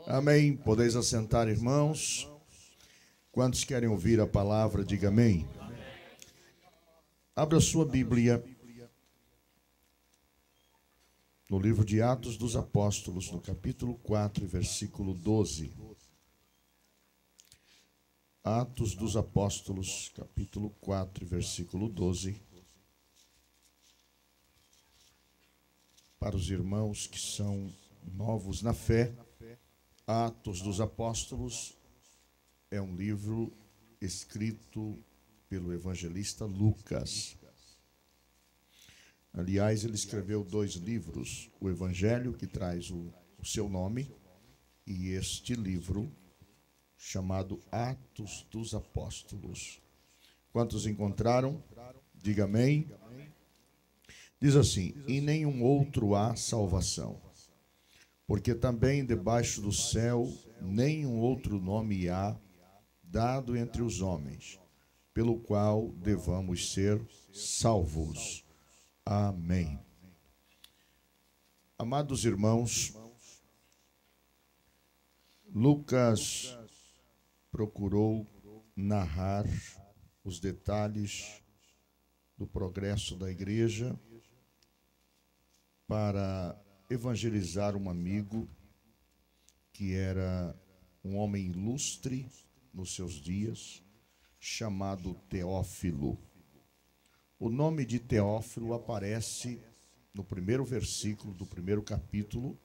Amém. Podeis assentar, irmãos. Quantos querem ouvir a palavra, diga amém. Abra a sua Bíblia no livro de Atos dos Apóstolos, no capítulo 4, versículo 12. Atos dos Apóstolos, capítulo 4, versículo 12. Para os irmãos que são novos na fé, Atos dos Apóstolos é um livro escrito pelo evangelista Lucas. Aliás, ele escreveu 2 livros, o Evangelho, que traz o seu nome, e este livro chamado Atos dos Apóstolos. Quantos encontraram? Diga amém. Diz assim: em nenhum outro há salvação, porque também debaixo do céu nenhum outro nome há dado entre os homens, pelo qual devamos ser salvos. Amém. Amados irmãos, Lucas procurou narrar os detalhes do progresso da igreja para evangelizar um amigo que era um homem ilustre nos seus dias, chamado Teófilo. O nome de Teófilo aparece no primeiro versículo do primeiro capítulo,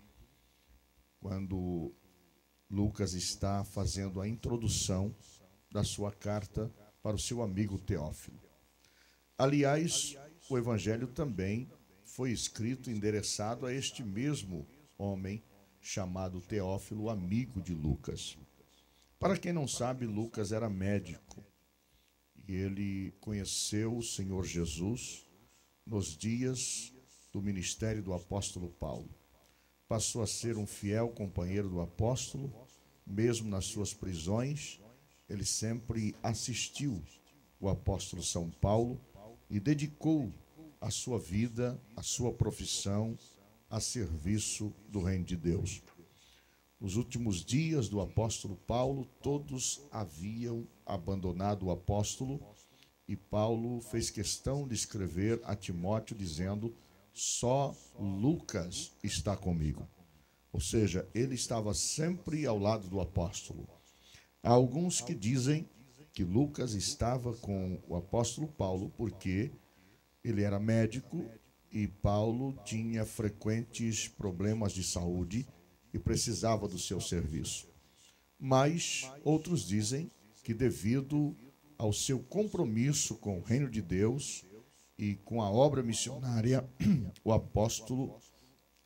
quando Lucas está fazendo a introdução da sua carta para o seu amigo Teófilo. Aliás, o evangelho também foi escrito e endereçado a este mesmo homem chamado Teófilo, amigo de Lucas. Para quem não sabe, Lucas era médico e ele conheceu o Senhor Jesus nos dias do ministério do apóstolo Paulo. Passou a ser um fiel companheiro do apóstolo, mesmo nas suas prisões. Ele sempre assistiu o apóstolo São Paulo e dedicou a sua vida, a sua profissão, a serviço do reino de Deus. Nos últimos dias do apóstolo Paulo, todos haviam abandonado o apóstolo e Paulo fez questão de escrever a Timóteo dizendo: só Lucas está comigo. Ou seja, ele estava sempre ao lado do apóstolo. Há alguns que dizem que Lucas estava com o apóstolo Paulo porque ele era médico e Paulo tinha frequentes problemas de saúde e precisava do seu serviço. Mas outros dizem que devido ao seu compromisso com o reino de Deus e com a obra missionária, o apóstolo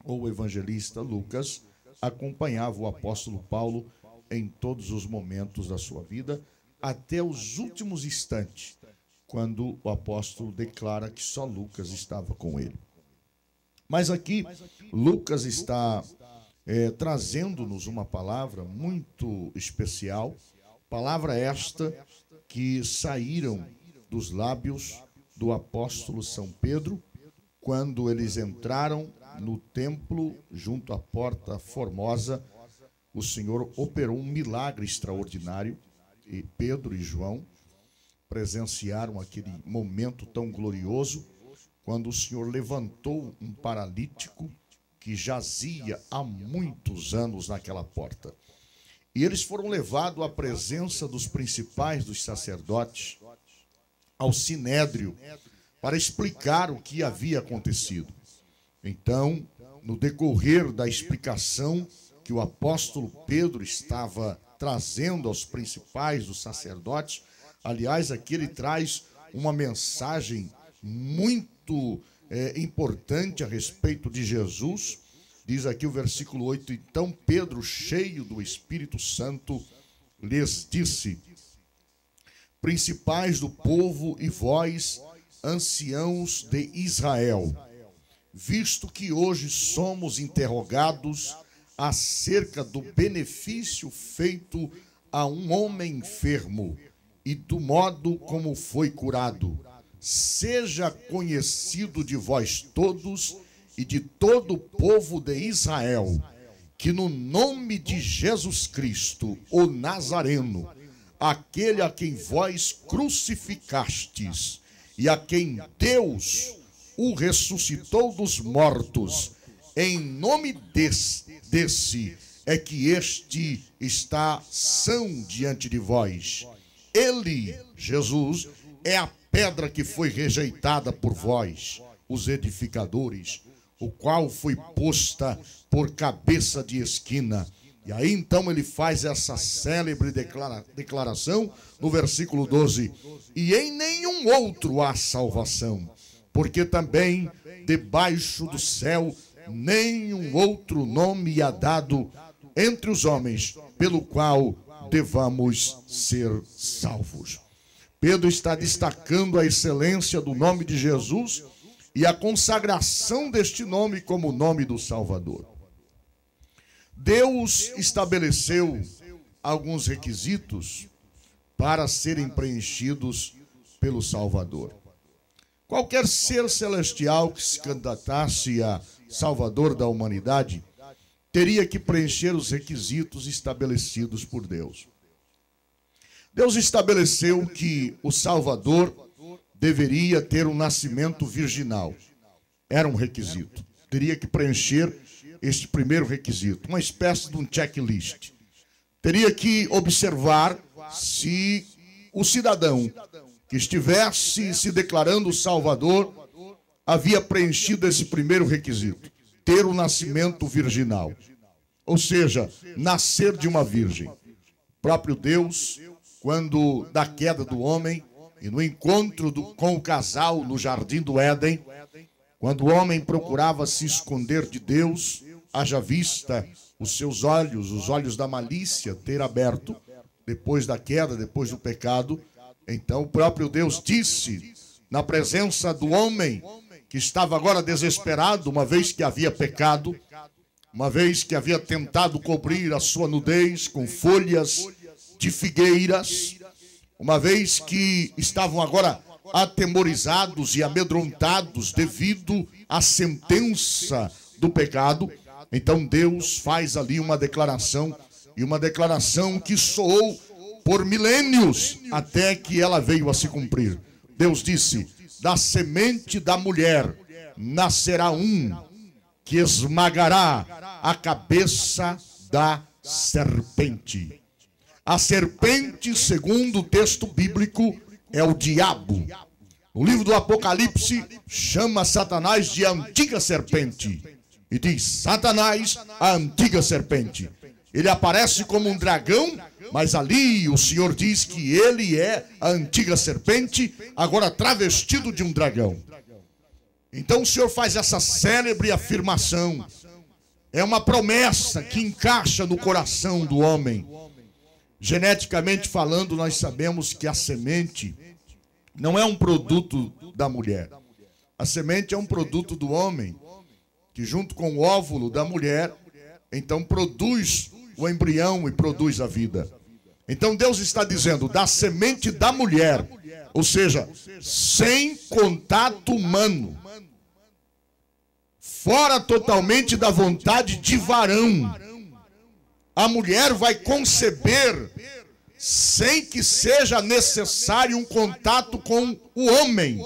ou o evangelista Lucas acompanhava o apóstolo Paulo em todos os momentos da sua vida, até os últimos instantes, quando o apóstolo declara que só Lucas estava com ele. Mas aqui, Lucas está trazendo-nos uma palavra muito especial, palavra esta que saíram dos lábios do apóstolo São Pedro, quando eles entraram no templo, junto à porta formosa. O Senhor operou um milagre extraordinário e Pedro e João presenciaram aquele momento tão glorioso, quando o Senhor levantou um paralítico que jazia há muitos anos naquela porta. E eles foram levados à presença dos principais dos sacerdotes, ao sinédrio, para explicar o que havia acontecido. Então, no decorrer da explicação que o apóstolo Pedro estava trazendo aos principais dos sacerdotes, aliás, aqui ele traz uma mensagem muito importante a respeito de Jesus. Diz aqui o versículo 8: então Pedro, cheio do Espírito Santo, lhes disse: principais do povo e vós, anciãos de Israel, visto que hoje somos interrogados acerca do benefício feito a um homem enfermo e do modo como foi curado, seja conhecido de vós todos e de todo o povo de Israel, que no nome de Jesus Cristo, o Nazareno, aquele a quem vós crucificastes e a quem Deus o ressuscitou dos mortos, em nome desse é que este está são diante de vós. Ele, Jesus, é a pedra que foi rejeitada por vós, os edificadores, o qual foi posta por cabeça de esquina. E aí então ele faz essa célebre declaração no versículo 12: e em nenhum outro há salvação, porque também debaixo do céu nenhum outro nome há dado entre os homens, pelo qual devamos ser salvos. Pedro está destacando a excelência do nome de Jesus e a consagração deste nome como o nome do Salvador. Deus estabeleceu alguns requisitos para serem preenchidos pelo Salvador. Qualquer ser celestial que se candidatasse a Salvador da humanidade teria que preencher os requisitos estabelecidos por Deus. Deus estabeleceu que o Salvador deveria ter um nascimento virginal. Era um requisito. Teria que preencher este primeiro requisito, uma espécie de um checklist. Teria que observar se o cidadão que estivesse se declarando Salvador havia preenchido esse primeiro requisito, ter o nascimento virginal. Ou seja, nascer de uma virgem. O próprio Deus, quando da queda do homem e no encontro com o casal no jardim do Éden, quando o homem procurava se esconder de Deus, haja vista os seus olhos, os olhos da malícia ter aberto, depois da queda, depois do pecado, então o próprio Deus disse, na presença do homem, que estava agora desesperado, uma vez que havia pecado, uma vez que havia tentado cobrir a sua nudez com folhas de figueiras, uma vez que estavam agora atemorizados e amedrontados devido à sentença do pecado, então Deus faz ali uma declaração, e uma declaração que soou por milênios até que ela veio a se cumprir. Deus disse: da semente da mulher nascerá um que esmagará a cabeça da serpente. A serpente, segundo o texto bíblico, é o diabo. O livro do Apocalipse chama Satanás de antiga serpente. E diz: Satanás, a antiga serpente. Ele aparece como um dragão, mas ali o Senhor diz que ele é a antiga serpente, agora travestido de um dragão. Então o Senhor faz essa célebre afirmação. É uma promessa que encaixa no coração do homem. Geneticamente falando, nós sabemos que a semente não é um produto da mulher. A semente é um produto do homem, que junto com o óvulo da mulher, então produz o embrião e produz a vida. Então Deus está dizendo, da semente da mulher, ou seja, sem contato humano, fora totalmente da vontade de varão, a mulher vai conceber sem que seja necessário um contato com o homem.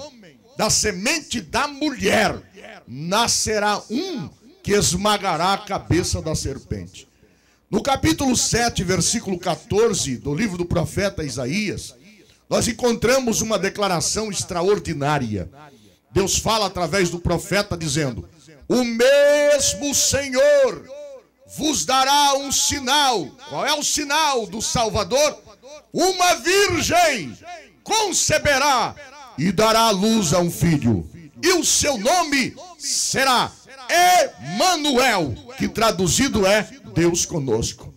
Da semente da mulher nascerá um que esmagará a cabeça da serpente. No capítulo 7, versículo 14 do livro do profeta Isaías, nós encontramos uma declaração extraordinária. Deus fala através do profeta dizendo: o mesmo Senhor vos dará um sinal. Qual é o sinal do Salvador? Uma virgem conceberá e dará à luz a um filho, e o seu nome será Emanuel, que traduzido é Deus conosco.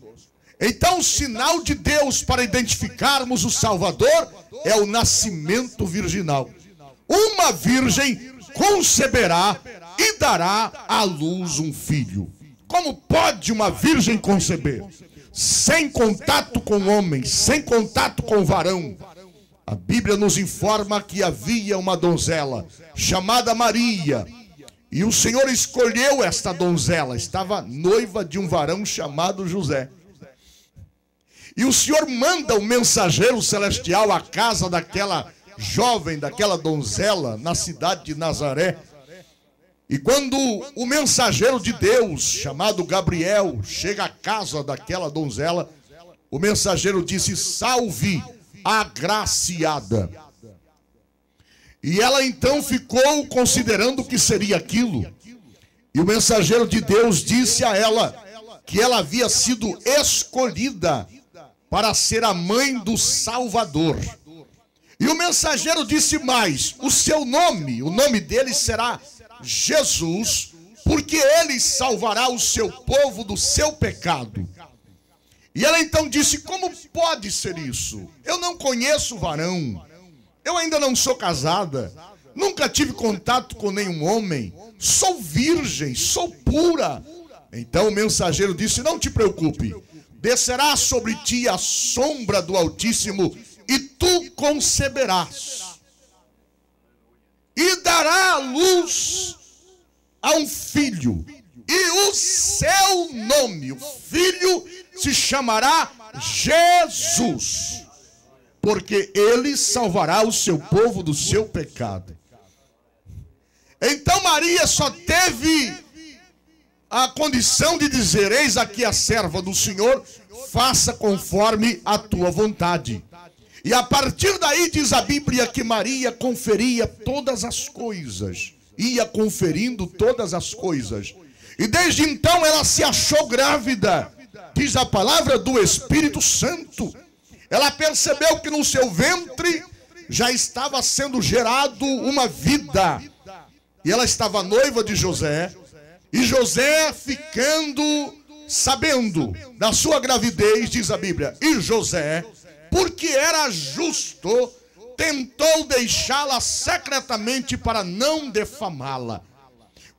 Então o sinal de Deus para identificarmos o Salvador é o nascimento virginal. Uma virgem conceberá e dará à luz um filho. Como pode uma virgem conceber? Sem contato com o homem, sem contato com o varão. A Bíblia nos informa que havia uma donzela chamada Maria, E o Senhor escolheu esta donzela, estava noiva de um varão chamado José. E o Senhor manda o mensageiro celestial à casa daquela jovem, daquela donzela, na cidade de Nazaré. E quando o mensageiro de Deus, chamado Gabriel, chega à casa daquela donzela, o mensageiro disse: salve, agraciada. E ela então ficou considerando o que seria aquilo. E o mensageiro de Deus disse a ela que ela havia sido escolhida para ser a mãe do Salvador. E o mensageiro disse mais: o seu nome, o nome dele será Jesus, porque ele salvará o seu povo do seu pecado. E ela então disse: como pode ser isso? Eu não conheço varão, eu ainda não sou casada, nunca tive contato com nenhum homem, sou virgem, sou pura. Então o mensageiro disse: não te preocupe, descerá sobre ti a sombra do Altíssimo, e tu conceberás, e dará à luz a um filho, e o seu nome, o filho, se chamará Jesus, porque ele salvará o seu povo do seu pecado. Então Maria só teve a condição de dizer: eis aqui a serva do Senhor, faça conforme a tua vontade. E a partir daí diz a Bíblia que Maria conferia todas as coisas, ia conferindo todas as coisas. E desde então ela se achou grávida, diz a palavra, do Espírito Santo. Ela percebeu que no seu ventre já estava sendo gerado uma vida. E ela estava noiva de José. E José, ficando sabendo da sua gravidez, diz a Bíblia, e José, porque era justo, tentou deixá-la secretamente para não defamá-la.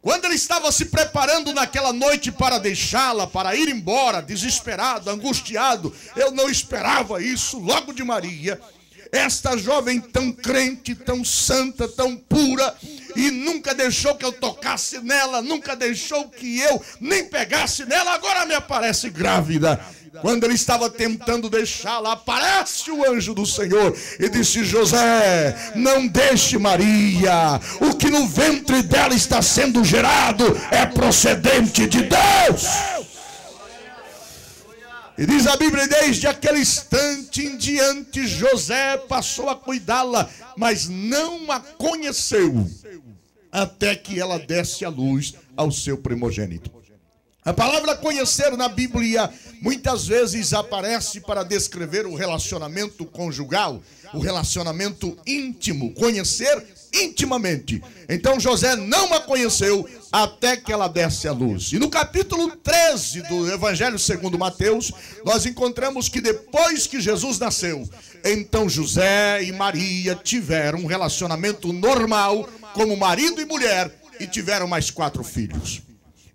Quando ele estava se preparando naquela noite para deixá-la, para ir embora, desesperado, angustiado, eu não esperava isso logo de Maria, esta jovem tão crente, tão santa, tão pura, e nunca deixou que eu tocasse nela, nunca deixou que eu nem pegasse nela, agora me aparece grávida. Quando ele estava tentando deixá-la, aparece o anjo do Senhor e disse: José, não deixe Maria, o que no ventre dela está sendo gerado é procedente de Deus. E diz a Bíblia, desde aquele instante em diante, José passou a cuidá-la, mas não a conheceu, até que ela desse a luz ao seu primogênito. A palavra conhecer na Bíblia muitas vezes aparece para descrever o relacionamento conjugal, o relacionamento íntimo, conhecer intimamente. Então José não a conheceu até que ela desse a luz. E no capítulo 13 do Evangelho segundo Mateus, nós encontramos que depois que Jesus nasceu, então José e Maria tiveram um relacionamento normal como marido e mulher e tiveram mais 4 filhos.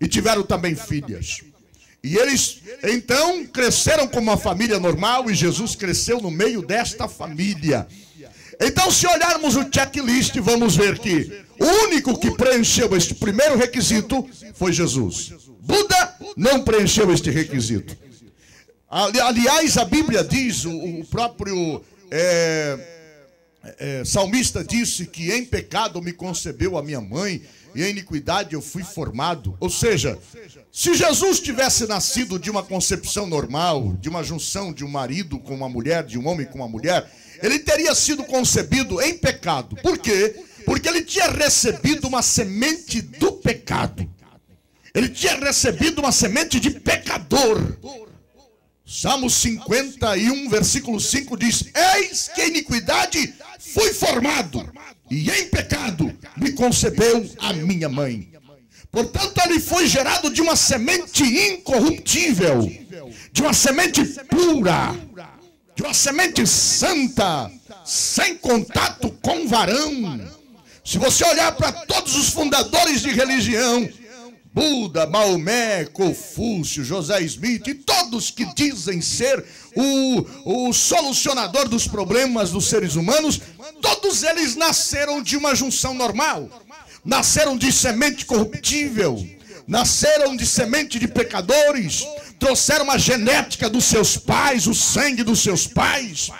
E tiveram também filhas. E eles, então, cresceram como uma família normal e Jesus cresceu no meio desta família. Então, se olharmos o checklist, vamos ver que o único que preencheu este primeiro requisito foi Jesus. Buda não preencheu este requisito. Aliás, a Bíblia diz, o próprio salmista disse que em pecado me concebeu a minha mãe, e em iniquidade eu fui formado. Ou seja, se Jesus tivesse nascido de uma concepção normal, de uma junção de um marido com uma mulher, de um homem com uma mulher, ele teria sido concebido em pecado. Por quê? Porque ele tinha recebido uma semente do pecado. Ele tinha recebido uma semente de pecador. Salmo 51, versículo 5 diz: eis que em iniquidade fui formado, e em pecado me concebeu a minha mãe. Portanto, ele foi gerado de uma semente incorruptível, de uma semente pura, de uma semente santa, sem contato com varão. Se você olhar para todos os fundadores de religião, Buda, Maomé, Confúcio, José Smith e todos que dizem ser o solucionador dos problemas dos seres humanos, todos eles nasceram de uma junção normal. nasceram de semente corruptível, nasceram de semente de pecadores, trouxeram a genética dos seus pais, o sangue dos seus pais.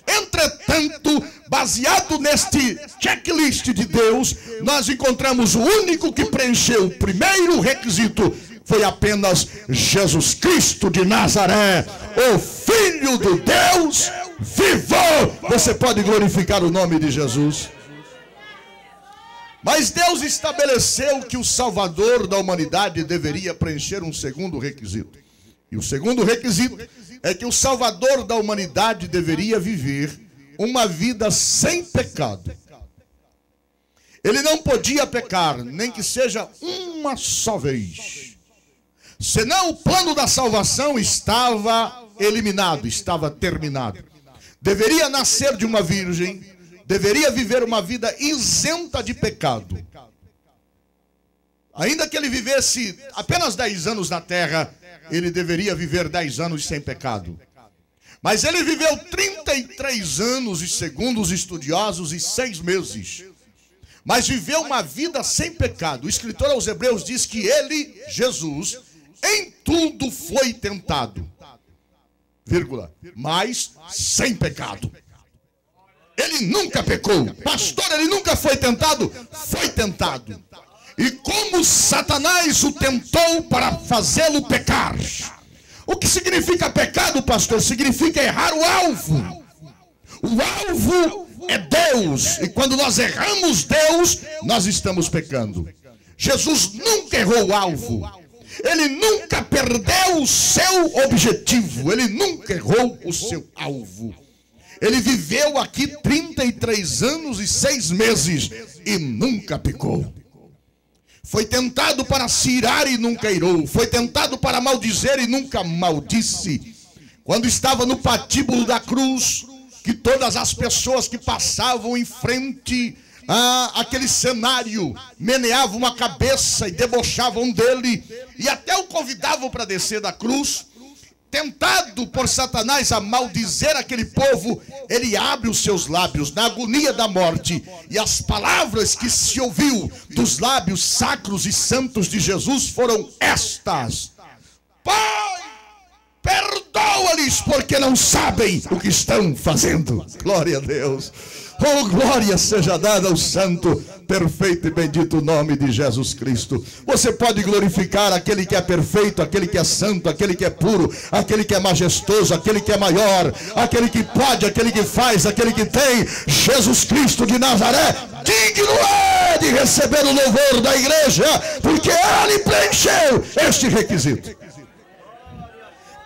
Entretanto, baseado neste checklist de Deus, nós encontramos o único que preencheu o primeiro requisito. Foi apenas Jesus Cristo de Nazaré, o Filho do Deus vivo. Você pode glorificar o nome de Jesus. Mas Deus estabeleceu que o Salvador da humanidade deveria preencher um segundo requisito. E o segundo requisito é que o Salvador da humanidade deveria viver uma vida sem pecado. Ele não podia pecar, nem que seja uma só vez. Senão o plano da salvação estava eliminado, estava terminado. Deveria nascer de uma virgem, deveria viver uma vida isenta de pecado. Ainda que ele vivesse apenas 10 anos na terra, ele deveria viver 10 anos sem pecado. Mas ele viveu 33 anos, e segundo os estudiosos, e 6 meses. Mas viveu uma vida sem pecado. O escritor aos Hebreus diz que ele, Jesus, em tudo foi tentado, vírgula, mas sem pecado. Ele nunca pecou. Pastor, ele nunca foi tentado? Foi tentado. E como Satanás o tentou para fazê-lo pecar. O que significa pecado, pastor? Significa errar o alvo. O alvo é Deus. E quando nós erramos Deus, nós estamos pecando. Jesus nunca errou o alvo. Ele nunca perdeu o seu objetivo. Ele nunca errou o seu alvo. Ele viveu aqui 33 anos e 6 meses e nunca pecou. Foi tentado para se irar e nunca irou. Foi tentado para maldizer e nunca maldisse. Quando estava no patíbulo da cruz, que todas as pessoas que passavam em frente aquele cenário meneavam a cabeça e debochavam dele, e até o convidavam para descer da cruz. Tentado por Satanás a maldizer aquele povo, ele abre os seus lábios na agonia da morte, e as palavras que se ouviu dos lábios sacros e santos de Jesus foram estas: Pai, perdoa-lhes, porque não sabem o que estão fazendo. Glória a Deus. Oh, glória seja dada ao santo, perfeito e bendito nome de Jesus Cristo. Você pode glorificar aquele que é perfeito, aquele que é santo, aquele que é puro, aquele que é majestoso, aquele que é maior, aquele que pode, aquele que faz, aquele que tem. Jesus Cristo de Nazaré, digno é de receber o louvor da igreja, porque ele preencheu este requisito.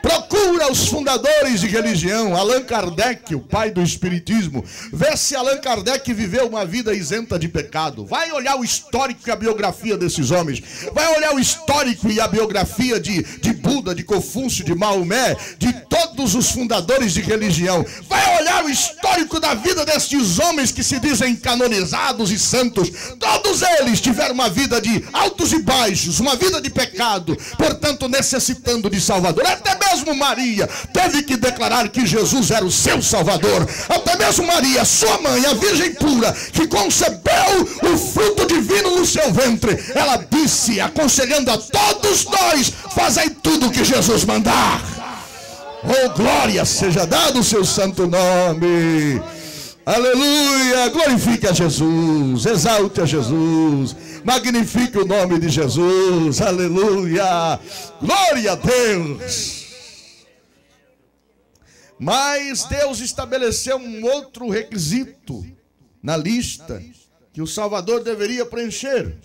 Procura os fundadores de religião, Allan Kardec, o pai do espiritismo, vê se Allan Kardec viveu uma vida isenta de pecado. Vai olhar o histórico e a biografia desses homens. Vai olhar o histórico e a biografia de Buda, de Confúcio, de Maomé, de todos os fundadores de religião. Vai olhar o histórico da vida destes homens que se dizem canonizados e santos. Todos eles tiveram uma vida de altos e baixos, uma vida de pecado, portanto necessitando de Salvador. Até mesmo Maria teve que declarar que Jesus era o seu Salvador. Até mesmo Maria, sua mãe, a Virgem pura, que concebeu o fruto divino no seu ventre, ela disse, aconselhando a todos nós: fazei tudo o que Jesus mandar. Oh, glória seja dado o seu santo nome. Aleluia, glorifique a Jesus, exalte a Jesus, magnifique o nome de Jesus. Aleluia, glória a Deus. Mas Deus estabeleceu um outro requisito na lista que o Salvador deveria preencher,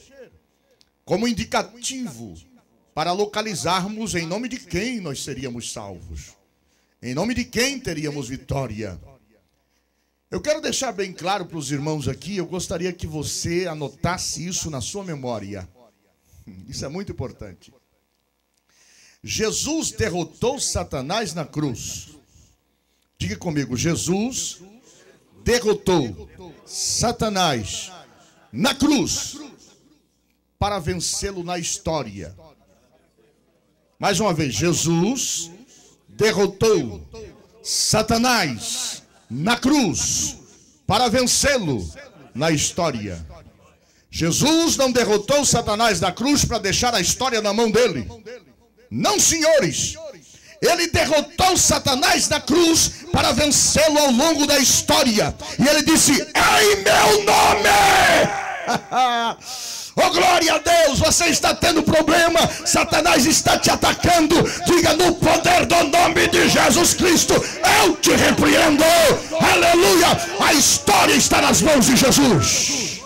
como indicativo para localizarmos em nome de quem nós seríamos salvos, em nome de quem teríamos vitória. Eu quero deixar bem claro para os irmãos aqui, eu gostaria que você anotasse isso na sua memória. Isso é muito importante. Jesus derrotou Satanás na cruz. Diga comigo, Jesus derrotou Satanás na cruz para vencê-lo na história. Mais uma vez, Jesus derrotou Satanás na cruz para vencê-lo na história. Jesus não derrotou Satanás da cruz para deixar a história na mão dele. Não, senhores. Ele derrotou Satanás da cruz para vencê-lo ao longo da história. E ele disse: em meu nome! Oh, glória a Deus, você está tendo problema, Satanás está te atacando. Diga: no poder do nome de Jesus Cristo, eu te repreendo. Aleluia, a história está nas mãos de Jesus.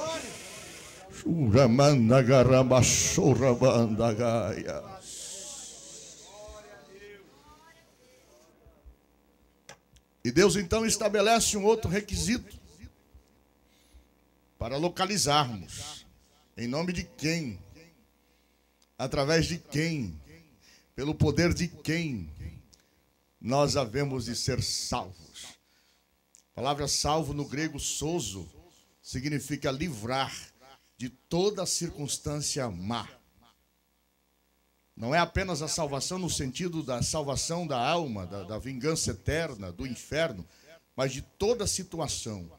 E Deus então estabelece um outro requisito para localizarmos em nome de quem, através de quem, pelo poder de quem nós havemos de ser salvos. A palavra salvo no grego sozo significa livrar de toda circunstância má. Não é apenas a salvação no sentido da salvação da alma, da vingança eterna, do inferno, mas de toda situação.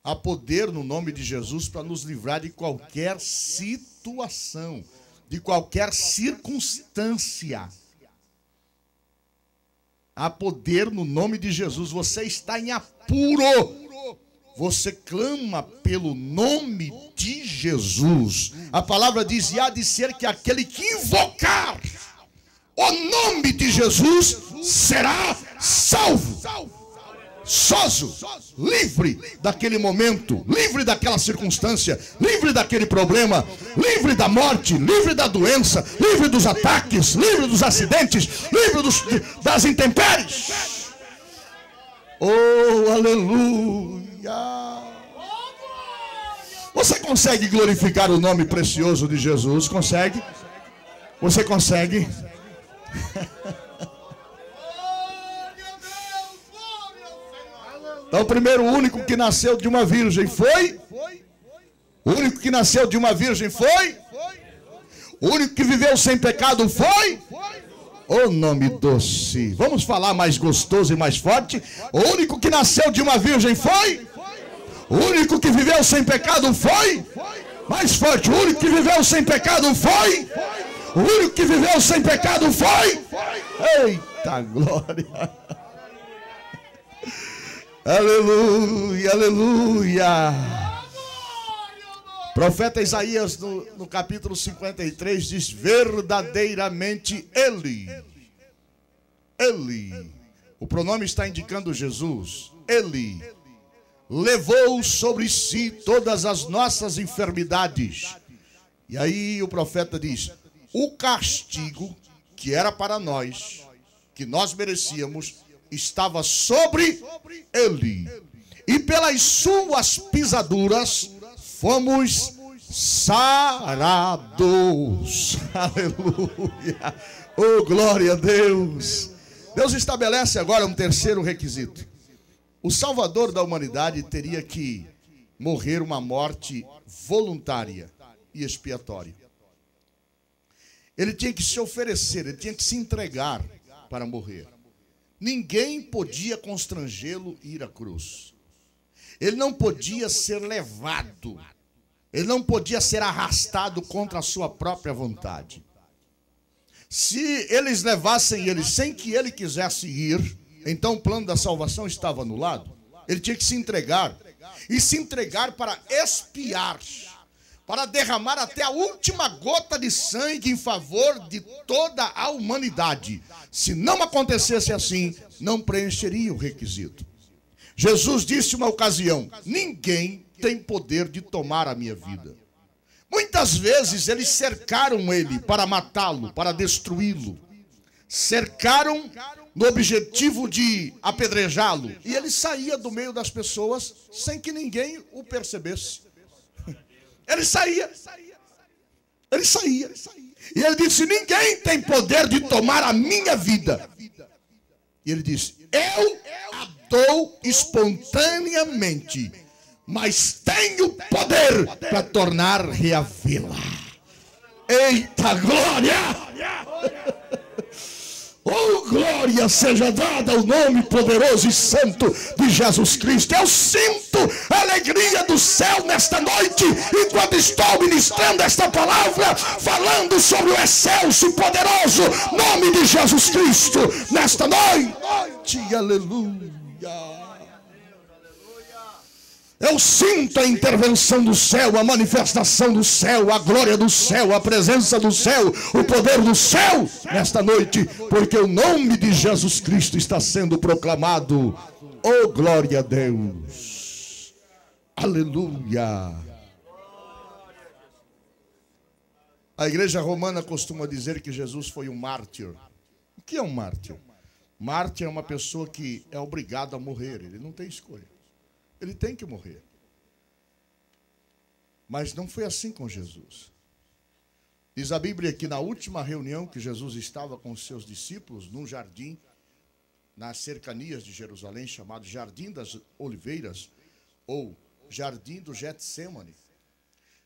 Há poder no nome de Jesus para nos livrar de qualquer situação, de qualquer circunstância. Há poder no nome de Jesus. Você está em apuro. Você clama pelo nome de Jesus. A palavra diz: e há de ser que aquele que invocar o nome de Jesus será salvo. Sozo, livre daquele momento, livre daquela circunstância, livre daquele problema, livre da morte, livre da doença, livre dos ataques, livre dos acidentes, livre das intempéries. Oh, aleluia! Você consegue glorificar o nome precioso de Jesus? Consegue? Você consegue? Então, o primeiro, o único que nasceu de uma virgem foi? O único que nasceu de uma virgem foi? O único que viveu sem pecado foi? O nome doce. Vamos falar mais gostoso e mais forte. O único que nasceu de uma virgem foi? O único que viveu sem pecado foi? Mais forte. O único que viveu sem pecado foi? O único que viveu sem pecado foi? Eita glória! Aleluia, aleluia. Profeta Isaías no capítulo 53 diz: verdadeiramente ele, o pronome está indicando Jesus, ele levou sobre si todas as nossas enfermidades. E aí o profeta diz: o castigo que era para nós, que nós merecíamos, estava sobre ele, e pelas suas pisaduras fomos sarados. Aleluia. Oh, glória a Deus. Deus estabelece agora um terceiro requisito. O Salvador da humanidade teria que morrer uma morte voluntária e expiatória. Ele tinha que se oferecer, ele tinha que se entregar para morrer. Ninguém podia constrangê-lo a ir à cruz. Ele não podia ser levado. Ele não podia ser arrastado contra a sua própria vontade. Se eles levassem ele sem que ele quisesse ir, então o plano da salvação estava anulado. Ele tinha que se entregar. E se entregar para expiar, para derramar até a última gota de sangue em favor de toda a humanidade. Se não acontecesse assim, não preencheria o requisito. Jesus disse uma ocasião: ninguém tem poder de tomar a minha vida. Muitas vezes eles cercaram ele para matá-lo, para destruí-lo. Cercaram no objetivo de apedrejá-lo. E ele saía do meio das pessoas sem que ninguém o percebesse. Ele saía. Ele saía. E ele disse: ninguém tem poder de tomar a minha vida. E ele disse: eu a dou espontaneamente, mas tenho poder para tornar reavê-la. Eita glória! Oh, glória seja dada ao nome poderoso e santo de Jesus Cristo. Eu sinto a alegria do céu nesta noite, enquanto estou ministrando esta palavra, falando sobre o excelso e poderoso nome de Jesus Cristo nesta noite. Aleluia. Eu sinto a intervenção do céu, a manifestação do céu, a glória do céu, a presença do céu, o poder do céu nesta noite, porque o nome de Jesus Cristo está sendo proclamado. Oh, glória a Deus. Aleluia. A igreja romana costuma dizer que Jesus foi um mártir. O que é um mártir? Mártir é uma pessoa que é obrigada a morrer, ele não tem escolha. Ele tem que morrer. Mas não foi assim com Jesus. Diz a Bíblia que na última reunião que Jesus estava com os seus discípulos, num jardim, nas cercanias de Jerusalém, chamado Jardim das Oliveiras, ou Jardim do Getsêmani.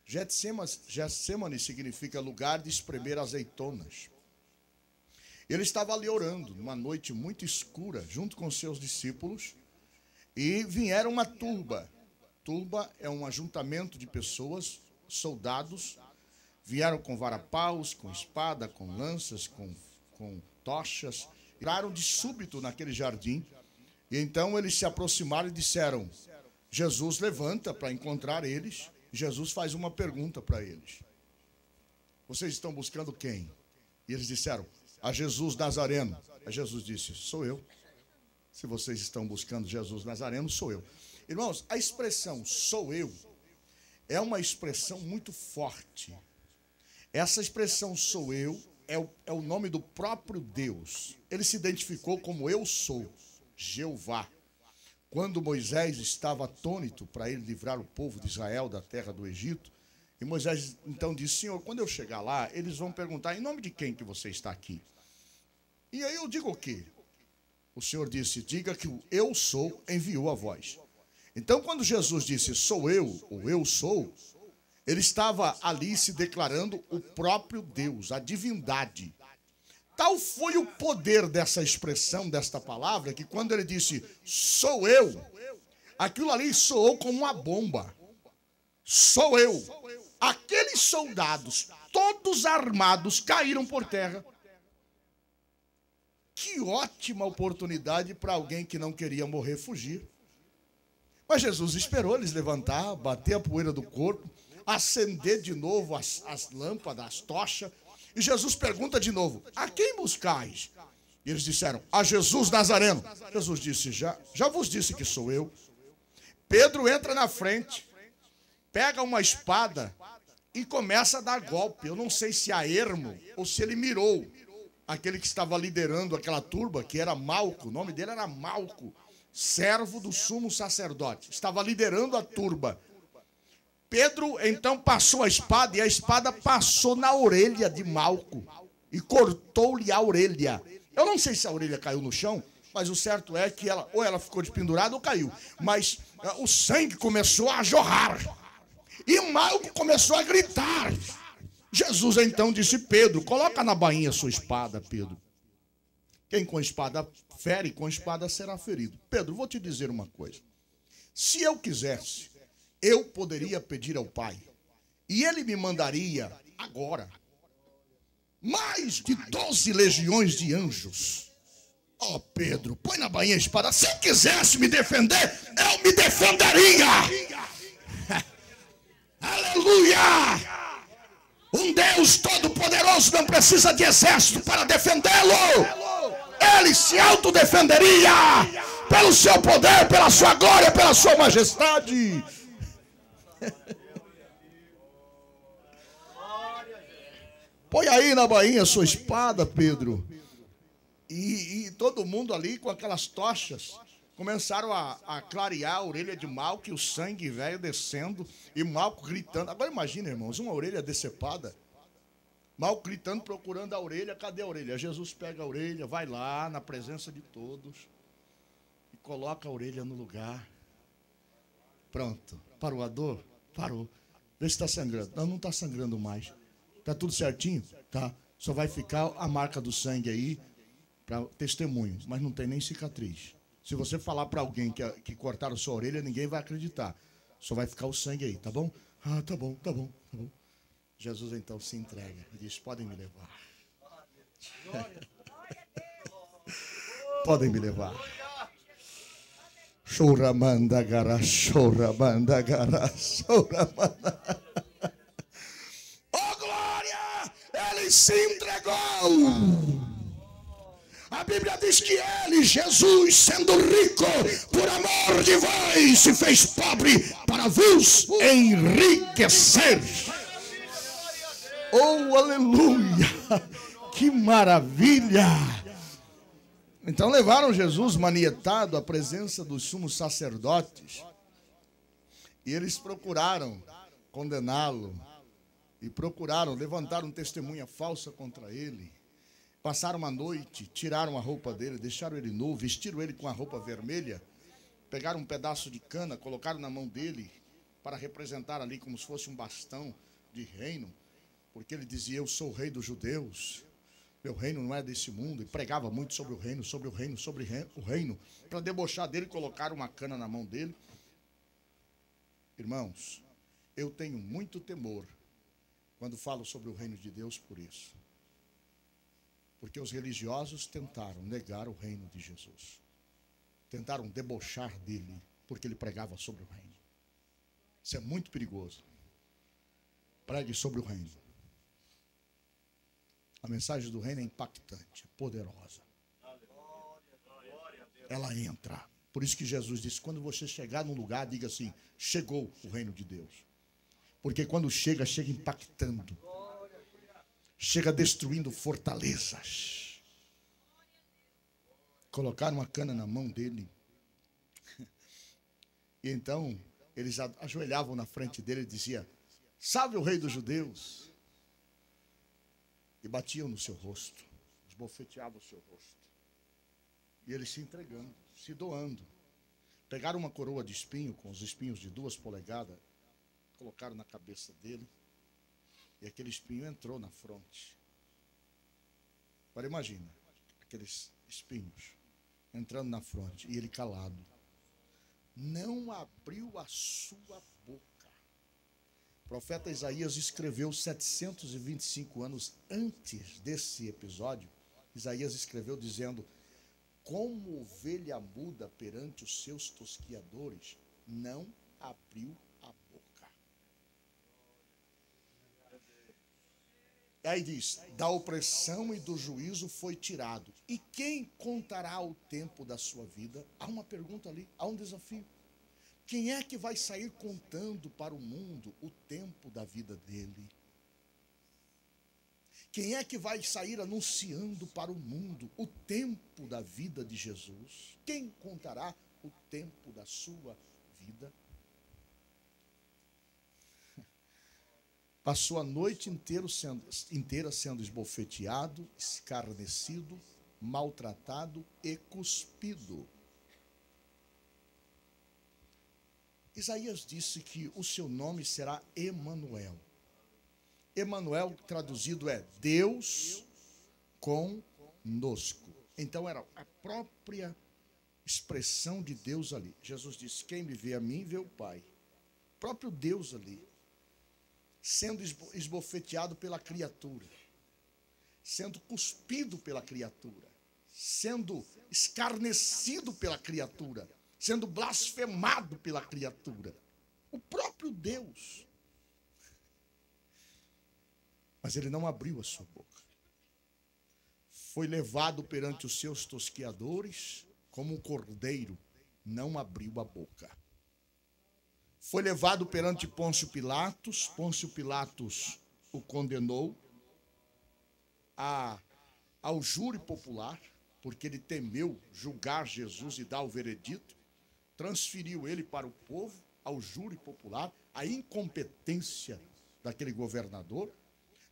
Getsêmani significa lugar de espremer azeitonas. Ele estava ali orando, numa noite muito escura, junto com os seus discípulos, e vieram uma turba. Turba é um ajuntamento de pessoas, soldados, vieram com varapaus, com espada, com lanças, com tochas, entraram de súbito naquele jardim, e então eles se aproximaram e disseram: Jesus levanta para encontrar eles. Jesus faz uma pergunta para eles: vocês estão buscando quem? E eles disseram: a Jesus Nazareno. Aí Jesus disse: sou eu. Se vocês estão buscando Jesus Nazareno, sou eu. Irmãos, a expressão sou eu é uma expressão muito forte. Essa expressão sou eu é o nome do próprio Deus. Ele se identificou como eu sou, Jeová. Quando Moisés estava atônito para ele livrar o povo de Israel da terra do Egito, e Moisés então disse: Senhor, quando eu chegar lá, eles vão perguntar: em nome de quem que você está aqui? E aí eu digo o quê? O Senhor disse: diga que o eu sou enviou a voz. Então, quando Jesus disse sou eu, o eu sou, ele estava ali se declarando o próprio Deus, a divindade. Tal foi o poder dessa expressão, desta palavra, que quando ele disse sou eu, aquilo ali soou como uma bomba. Sou eu. Aqueles soldados, todos armados, caíram por terra. Que ótima oportunidade para alguém que não queria morrer fugir. Mas Jesus esperou eles levantar, bater a poeira do corpo, acender de novo as lâmpadas, as tochas. E Jesus pergunta de novo: a quem buscais? E eles disseram: a Jesus Nazareno. Jesus disse: já vos disse que sou eu. Pedro entra na frente, pega uma espada e começa a dar golpe. Eu não sei se a ermo ou se ele mirou aquele que estava liderando aquela turba, que era Malco. O nome dele era Malco, servo do sumo sacerdote. Estava liderando a turba. Pedro então passou a espada, e a espada passou na orelha de Malco e cortou-lhe a orelha. Eu não sei se a orelha caiu no chão, mas o certo é que ela ficou pendurada ou caiu. Mas o sangue começou a jorrar. E Malco começou a gritar. Jesus então disse: Pedro, coloca na bainha a sua espada, Pedro. Quem com espada fere, com espada será ferido. Pedro, vou te dizer uma coisa. Se eu quisesse, eu poderia pedir ao Pai, e Ele me mandaria agora mais de 12 legiões de anjos. Oh, Pedro, põe na bainha a espada. Se eu quisesse me defender, eu me defenderia. Aleluia! Um Deus todo-poderoso não precisa de exército para defendê-lo. Ele se autodefenderia pelo seu poder, pela sua glória, pela sua majestade. Põe aí na bainha a sua espada, Pedro. E todo mundo ali com aquelas tochas começaram a clarear a orelha de Malco, e o sangue velho descendo, e Malco gritando. Agora imagina, irmãos, uma orelha decepada. Malco gritando, procurando a orelha. Cadê a orelha? Jesus pega a orelha, vai lá na presença de todos e coloca a orelha no lugar. Pronto. Parou a dor? Parou. Vê se está sangrando. Não está sangrando mais. Está tudo certinho? Tá. Só vai ficar a marca do sangue aí. para testemunho, mas não tem nem cicatriz. Se você falar para alguém que cortaram sua orelha, ninguém vai acreditar. Só vai ficar o sangue aí, tá bom? Ah, tá bom, tá bom, tá bom. Jesus então se entrega e diz: podem me levar. Podem me levar. Choramanda gará, choramanda gará, choramanda. Oh glória! Ele se entregou. A Bíblia diz que ele, Jesus, sendo rico, por amor de vós, se fez pobre para vos enriquecer. Oh, aleluia! Que maravilha! Então levaram Jesus manietado à presença dos sumos sacerdotes e eles procuraram condená-lo e levantaram testemunha falsa contra ele. Passaram uma noite, tiraram a roupa dele, deixaram ele nu, vestiram ele com a roupa vermelha, pegaram um pedaço de cana, colocaram na mão dele para representar ali como se fosse um bastão de reino, porque ele dizia: eu sou o rei dos judeus, meu reino não é desse mundo, e pregava muito sobre o reino, sobre o reino, sobre o reino. Para debochar dele, colocaram uma cana na mão dele. Irmãos, eu tenho muito temor quando falo sobre o reino de Deus por isso. Porque os religiosos tentaram negar o reino de Jesus. Tentaram debochar dele, porque ele pregava sobre o reino. Isso é muito perigoso. Pregue sobre o reino. A mensagem do reino é impactante, é poderosa. Ela entra. Por isso que Jesus disse: quando você chegar num lugar, diga assim: chegou o reino de Deus. Porque quando chega, chega impactando. Chega destruindo fortalezas. Colocaram uma cana na mão dele. E então, eles ajoelhavam na frente dele e diziam: salve o rei dos judeus. E batiam no seu rosto, esbofeteavam o seu rosto. E ele se entregando, se doando. Pegaram uma coroa de espinho, com os espinhos de 2 polegadas, colocaram na cabeça dele, e aquele espinho entrou na fronte. Agora imagina, aqueles espinhos entrando na fronte, e ele calado. Não abriu a sua boca. O profeta Isaías escreveu 725 anos antes desse episódio. Isaías escreveu dizendo: como ovelha muda perante os seus tosquiadores, não abriu a boca. Aí diz: da opressão e do juízo foi tirado. E quem contará o tempo da sua vida? Há uma pergunta ali, há um desafio. Quem é que vai sair contando para o mundo o tempo da vida dele? Quem é que vai sair anunciando para o mundo o tempo da vida de Jesus? Quem contará o tempo da sua vida? Passou a noite inteira sendo esbofeteado, escarnecido, maltratado e cuspido. Isaías disse que o seu nome será Emanuel. Emanuel, traduzido, é Deus conosco. Então era a própria expressão de Deus ali. Jesus disse: quem me vê a mim, vê o Pai. O próprio Deus ali, sendo esbofeteado pela criatura, sendo cuspido pela criatura, sendo escarnecido pela criatura, sendo blasfemado pela criatura. O próprio Deus. Mas ele não abriu a sua boca. Foi levado perante os seus tosqueadores como um cordeiro, não abriu a boca. Foi levado perante Pôncio Pilatos. Pôncio Pilatos o condenou ao júri popular, porque ele temeu julgar Jesus e dar o veredito. Transferiu ele para o povo, ao júri popular. A incompetência daquele governador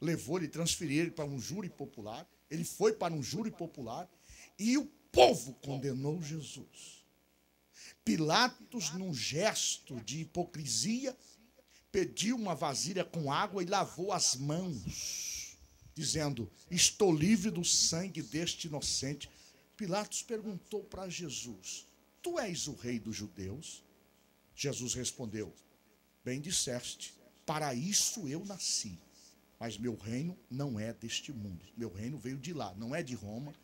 levou ele, transferiu ele para um júri popular. Ele foi para um júri popular e o povo condenou Jesus. Pilatos, num gesto de hipocrisia, pediu uma vasilha com água e lavou as mãos, dizendo: estou livre do sangue deste inocente. Pilatos perguntou para Jesus: tu és o rei dos judeus? Jesus respondeu: bem disseste, para isso eu nasci. Mas meu reino não é deste mundo. Meu reino veio de lá, não é de Roma,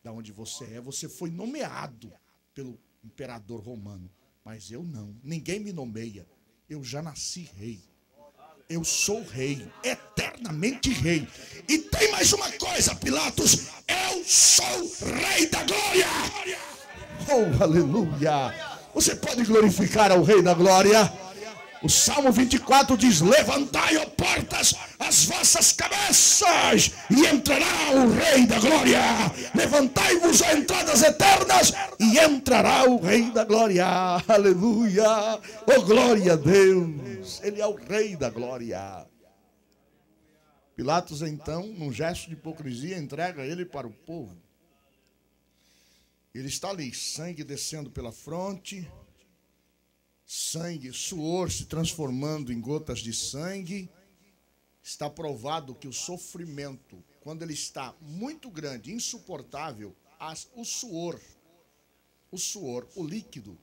da onde você é. Você foi nomeado pelo imperador romano, mas eu não. Ninguém me nomeia. Eu já nasci rei. Eu sou rei, eternamente rei. E tem mais uma coisa, Pilatos: eu sou rei da glória. Oh, aleluia! Você pode glorificar ao rei da glória? O Salmo 24 diz: levantai, ó portas, as vossas cabeças, e entrará o rei da glória. Levantai-vos, ó entradas eternas, e entrará o rei da glória. Aleluia! Oh, glória a Deus! Ele é o rei da glória. Pilatos, então, num gesto de hipocrisia, entrega ele para o povo. Ele está ali, sangue descendo pela fronte, sangue, suor se transformando em gotas de sangue. Está provado que o sofrimento, quando ele está muito grande, insuportável, o suor, o líquido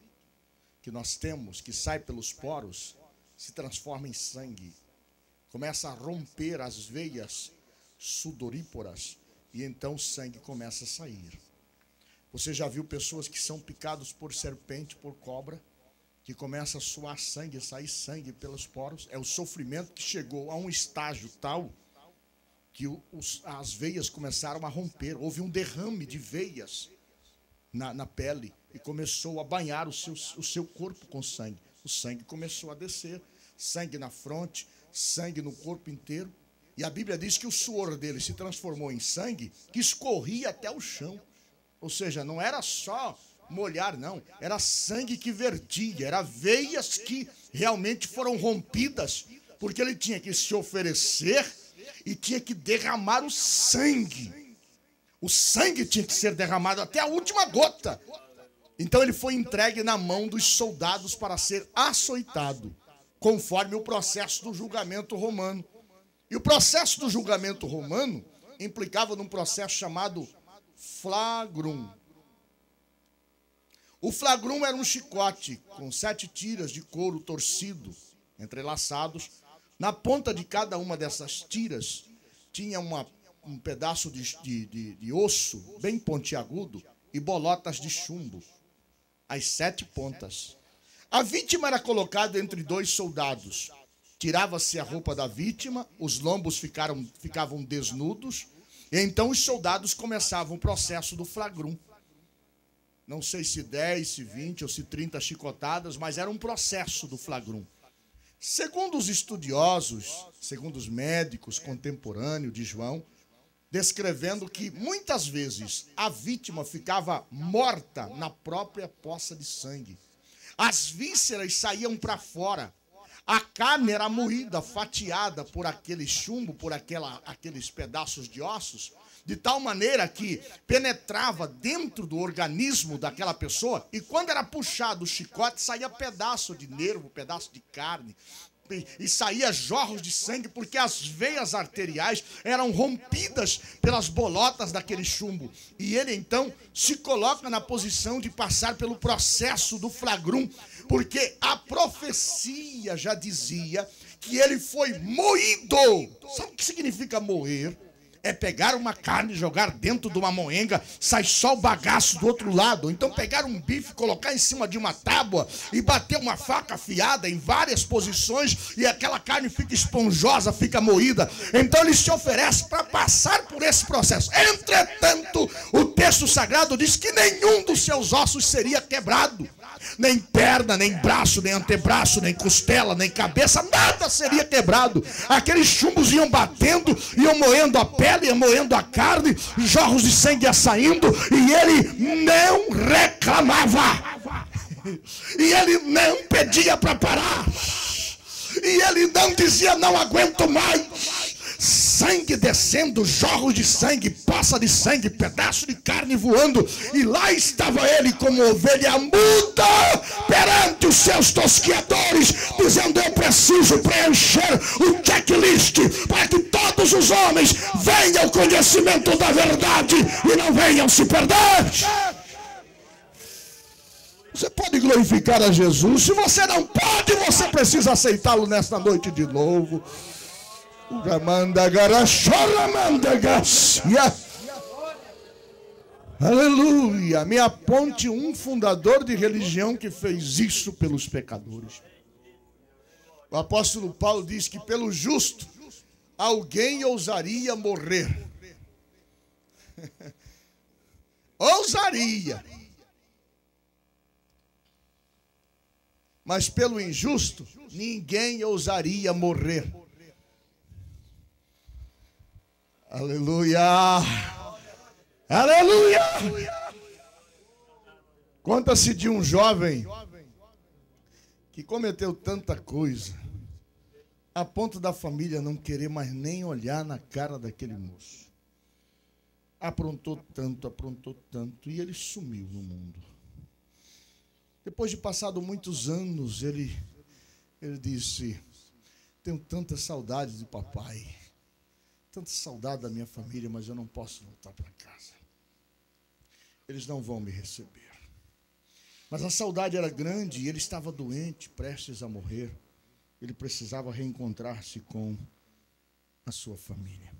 que nós temos, que sai pelos poros, se transforma em sangue. Começa a romper as veias sudoríparas e então o sangue começa a sair. Você já viu pessoas que são picados por serpente, por cobra, que começa a suar sangue, sair sangue pelos poros? É o sofrimento que chegou a um estágio tal que as veias começaram a romper. Houve um derrame de veias na pele e começou a banhar o seu corpo com sangue. O sangue começou a descer, sangue na fronte, sangue no corpo inteiro. E a Bíblia diz que o suor dele se transformou em sangue que escorria até o chão. Ou seja, não era só molhar, não. Era sangue que vertia, era veias que realmente foram rompidas, porque ele tinha que se oferecer e tinha que derramar o sangue. O sangue tinha que ser derramado até a última gota. Então ele foi entregue na mão dos soldados para ser açoitado, conforme o processo do julgamento romano. E o processo do julgamento romano implicava num processo chamado flagrum. O flagrum era um chicote com 7 tiras de couro torcido, entrelaçados. Na ponta de cada uma dessas tiras tinha um pedaço de osso bem pontiagudo e bolotas de chumbo, as 7 pontas. A vítima era colocada entre 2 soldados. Tirava-se a roupa da vítima, os lombos ficavam desnudos, e então os soldados começavam o processo do flagrum. Não sei se 10, se 20 ou se 30 chicotadas, mas era um processo do flagrum. Segundo os estudiosos, segundo os médicos contemporâneos de João, descrevendo que muitas vezes a vítima ficava morta na própria poça de sangue. As vísceras saíam para fora. A carne era moída, fatiada por aquele chumbo, por aqueles pedaços de ossos, de tal maneira que penetrava dentro do organismo daquela pessoa, e quando era puxado o chicote, saía pedaço de nervo, pedaço de carne, e saía jorros de sangue, porque as veias arteriais eram rompidas pelas bolotas daquele chumbo. E ele então se coloca na posição de passar pelo processo do flagrum, porque a profecia já dizia que ele foi moído. Sabe o que significa moer? É pegar uma carne, jogar dentro de uma moenga, sai só o bagaço do outro lado. Ou então pegar um bife, colocar em cima de uma tábua e bater uma faca afiada em várias posições e aquela carne fica esponjosa, fica moída. Então ele se oferece para passar por esse processo. Entretanto, o texto sagrado diz que nenhum dos seus ossos seria quebrado. Nem perna, nem braço, nem antebraço, nem costela, nem cabeça, nada seria quebrado. Aqueles chumbos iam batendo, iam moendo a pele, iam moendo a carne, jorros de sangue iam saindo, e ele não reclamava. E ele não pedia para parar. E ele não dizia: não aguento mais. sangue descendo, jorros de sangue, poça de sangue, pedaço de carne voando, e lá estava ele como ovelha muda perante os seus tosquiadores, dizendo: eu preciso preencher o checklist para que todos os homens venham ao conhecimento da verdade e não venham se perder. Você pode glorificar a Jesus. Se você não pode, você precisa aceitá-lo nesta noite de novo. Aleluia. Me aponte um fundador de religião que fez isso pelos pecadores. O apóstolo Paulo diz que pelo justo alguém ousaria morrer. Ousaria. Mas pelo injusto, ninguém ousaria morrer. Aleluia! Aleluia! Conta-se de um jovem que cometeu tanta coisa, a ponto da família não querer mais nem olhar na cara daquele moço. Aprontou tanto, e ele sumiu no mundo. Depois de passado muitos anos, ele disse: tenho tanta saudade de papai, tanta saudade da minha família, mas eu não posso voltar para casa. Eles não vão me receber. Mas a saudade era grande e ele estava doente, prestes a morrer. Ele precisava reencontrar-se com a sua família.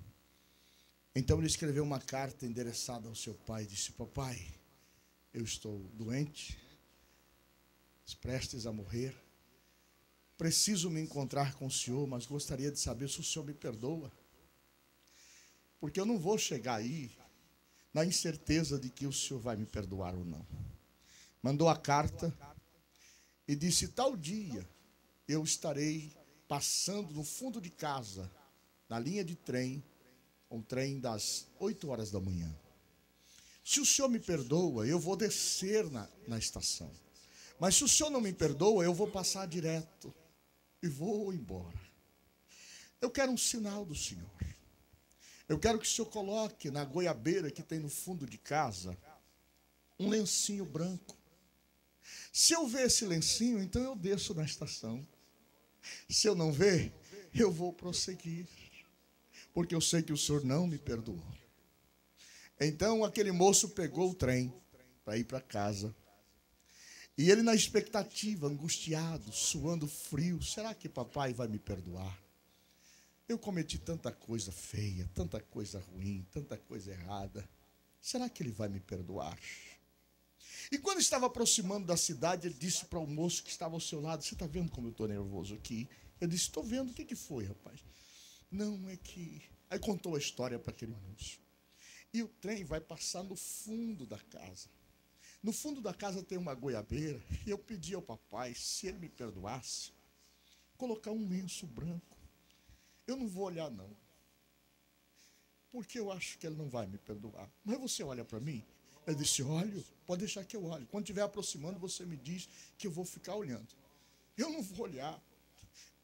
Então ele escreveu uma carta endereçada ao seu pai e disse: papai, eu estou doente, prestes a morrer, preciso me encontrar com o senhor, mas gostaria de saber se o senhor me perdoa, porque eu não vou chegar aí na incerteza de que o senhor vai me perdoar ou não. Mandou a carta e disse: tal dia eu estarei passando no fundo de casa, na linha de trem, um trem das 8 horas da manhã. Se o senhor me perdoa, eu vou descer na estação. Mas se o senhor não me perdoa, eu vou passar direto e vou embora. Eu quero um sinal do senhor. Eu quero que o senhor coloque na goiabeira que tem no fundo de casa um lencinho branco. Se eu ver esse lencinho, então eu desço na estação. Se eu não ver, eu vou prosseguir, porque eu sei que o senhor não me perdoou. Então aquele moço pegou o trem para ir para casa. E ele na expectativa, angustiado, suando frio: será que papai vai me perdoar? Eu cometi tanta coisa feia, tanta coisa ruim, tanta coisa errada. Será que ele vai me perdoar? E quando estava aproximando da cidade, ele disse para o moço que estava ao seu lado: você está vendo como eu estou nervoso aqui? Ele disse: estou vendo. O que foi, rapaz? Não, é que... Aí contou a história para aquele moço. E o trem vai passar no fundo da casa. No fundo da casa tem uma goiabeira, e eu pedi ao papai, se ele me perdoasse, colocar um lenço branco. Eu não vou olhar não, porque eu acho que ele não vai me perdoar. Mas você olha para mim? Eu disse: olho, pode deixar que eu olhe. Quando estiver aproximando, você me diz que eu vou ficar olhando. Eu não vou olhar,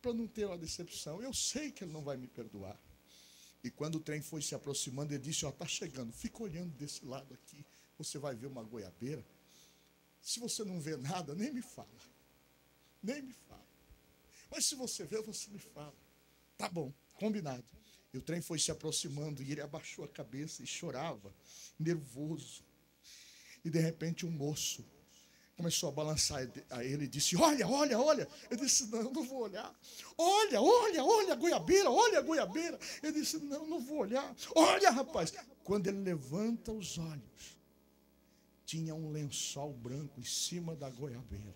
para não ter uma decepção. Eu sei que ele não vai me perdoar. E quando o trem foi se aproximando, ele disse: ó, está chegando, fica olhando desse lado aqui. Você vai ver uma goiabeira. Se você não vê nada, nem me fala. Nem me fala. Mas se você vê, você me fala. Tá bom, combinado. E o trem foi se aproximando e ele abaixou a cabeça e chorava, nervoso. E de repente um moço começou a balançar a ele e disse: olha, olha, olha. Eu disse: não, não vou olhar. Olha, olha, olha a goiabeira, olha a goiabeira. Eu disse: não, não vou olhar. Olha, rapaz. Quando ele levanta os olhos, tinha um lençol branco em cima da goiabeira.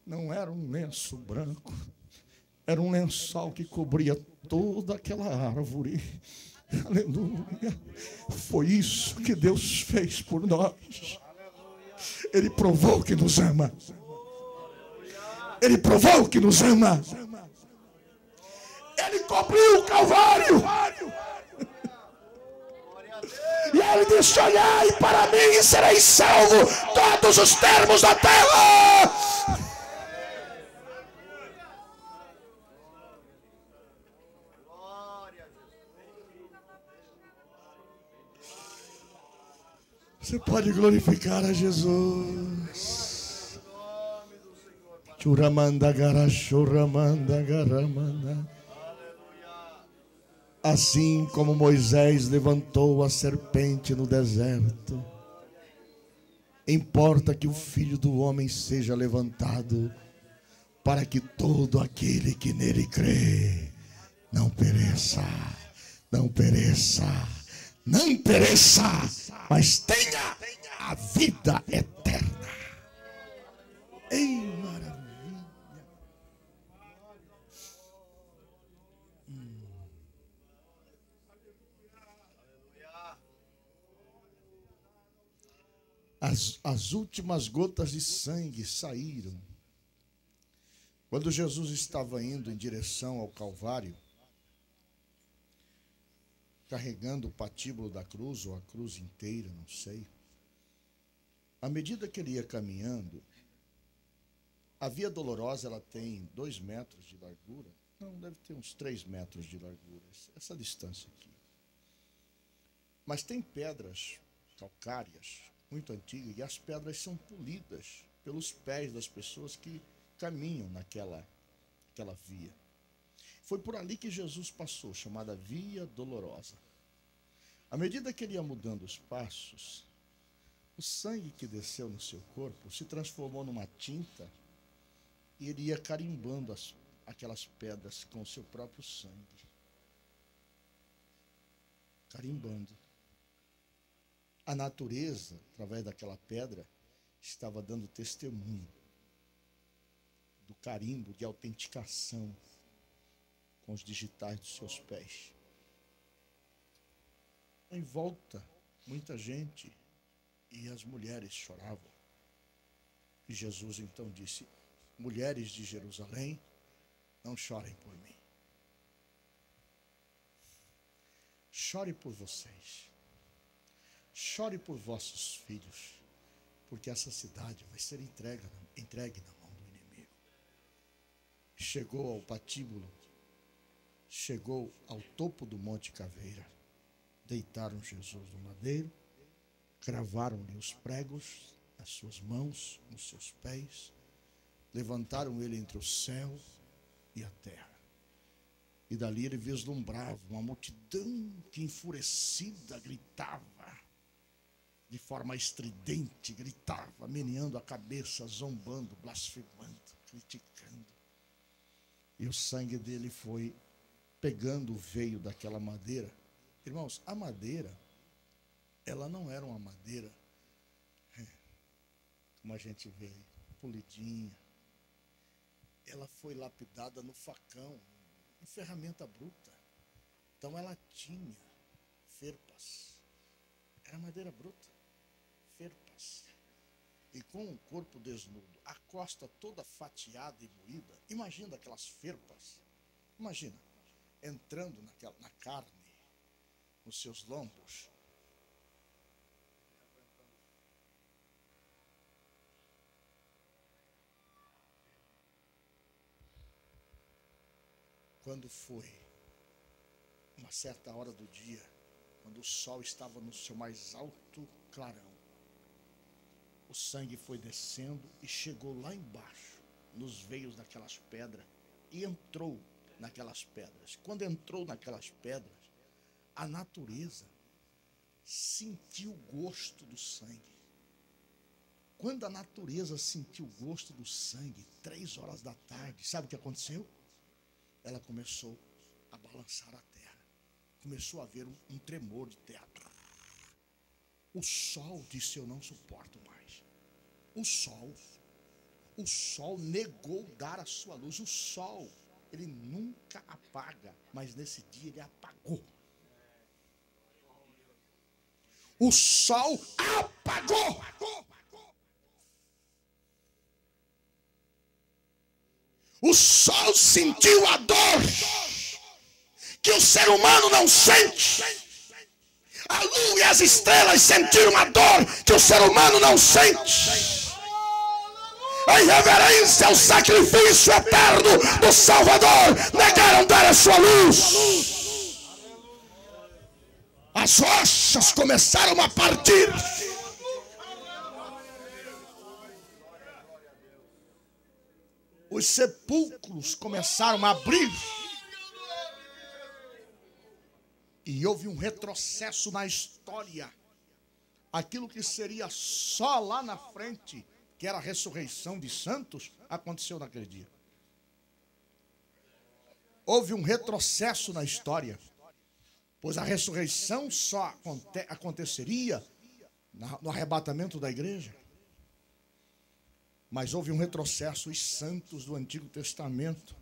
Não era um lenço branco, era um lençol que cobria toda aquela árvore. Aleluia. Foi isso que Deus fez por nós. Ele provou que nos ama. Ele provou que nos ama. Ele cobriu o Calvário. E ele disse: olhai para mim e sereis salvo todos os termos da terra. Você pode glorificar a Jesus. Churamanda gara, churamanda garamanda. Assim como Moisés levantou a serpente no deserto, importa que o Filho do Homem seja levantado, para que todo aquele que nele crê não pereça, não pereça, não pereça, mas tenha a vida eterna. Ei, maravilha! As últimas gotas de sangue saíram quando Jesus estava indo em direção ao Calvário, carregando o patíbulo da cruz, ou a cruz inteira, não sei. À medida que ele ia caminhando, a Via Dolorosa, ela tem 2 metros de largura. Não, deve ter uns 3 metros de largura, essa distância aqui. Mas tem pedras calcárias, muito antigas, e as pedras são polidas pelos pés das pessoas que caminham naquela via. Foi por ali que Jesus passou, chamada Via Dolorosa. À medida que ele ia mudando os passos, o sangue que desceu no seu corpo se transformou numa tinta e ele ia carimbando aquelas pedras com o seu próprio sangue. Carimbando. A natureza, através daquela pedra, estava dando testemunho do carimbo de autenticação com os digitais dos seus pés. Em volta, muita gente, e as mulheres choravam. E Jesus então disse: mulheres de Jerusalém, não chorem por mim. Chore por vocês. Chore por vossos filhos, porque essa cidade vai ser entregue na mão do inimigo. Chegou ao patíbulo, chegou ao topo do Monte Caveira, deitaram Jesus no madeiro, cravaram-lhe os pregos nas suas mãos, nos seus pés, levantaram ele entre o céu e a terra. E dali ele vislumbrava uma multidão que enfurecida gritava, de forma estridente, gritava, meneando a cabeça, zombando, blasfemando, criticando. E o sangue dele foi pegando o veio daquela madeira. Irmãos, a madeira, ela não era uma madeira, como a gente vê, polidinha. Ela foi lapidada no facão, em ferramenta bruta. Então ela tinha ferpas. Era madeira bruta, ferpas. E com o corpo desnudo, a costa toda fatiada e moída. Imagina aquelas ferpas. Imagina, entrando na carne, nos seus lombos. Quando foi uma certa hora do dia, quando o sol estava no seu mais alto clarão, o sangue foi descendo e chegou lá embaixo, nos veios daquelas pedras, e entrou naquelas pedras. Quando entrou naquelas pedras, a natureza sentiu o gosto do sangue. Quando a natureza sentiu o gosto do sangue, 3 horas da tarde, sabe o que aconteceu? Ela começou a balançar a terra. Começou a haver um tremor de terra. O sol disse: eu não suporto mais. O sol negou dar a sua luz. O sol, ele nunca apaga, mas nesse dia ele apagou. O sol apagou. O sol sentiu a dor que o ser humano não sente. A lua e as estrelas sentiram a dor que o ser humano não sente. A irreverência ao sacrifício eterno do Salvador negaram dar a sua luz. As rochas começaram a partir. os sepulcros começaram a abrir. E houve um retrocesso na história. Aquilo que seria só lá na frente, que era a ressurreição de santos, aconteceu naquele dia. Houve um retrocesso na história, pois a ressurreição só aconteceria no arrebatamento da igreja. Mas houve um retrocesso. Os santos do Antigo Testamento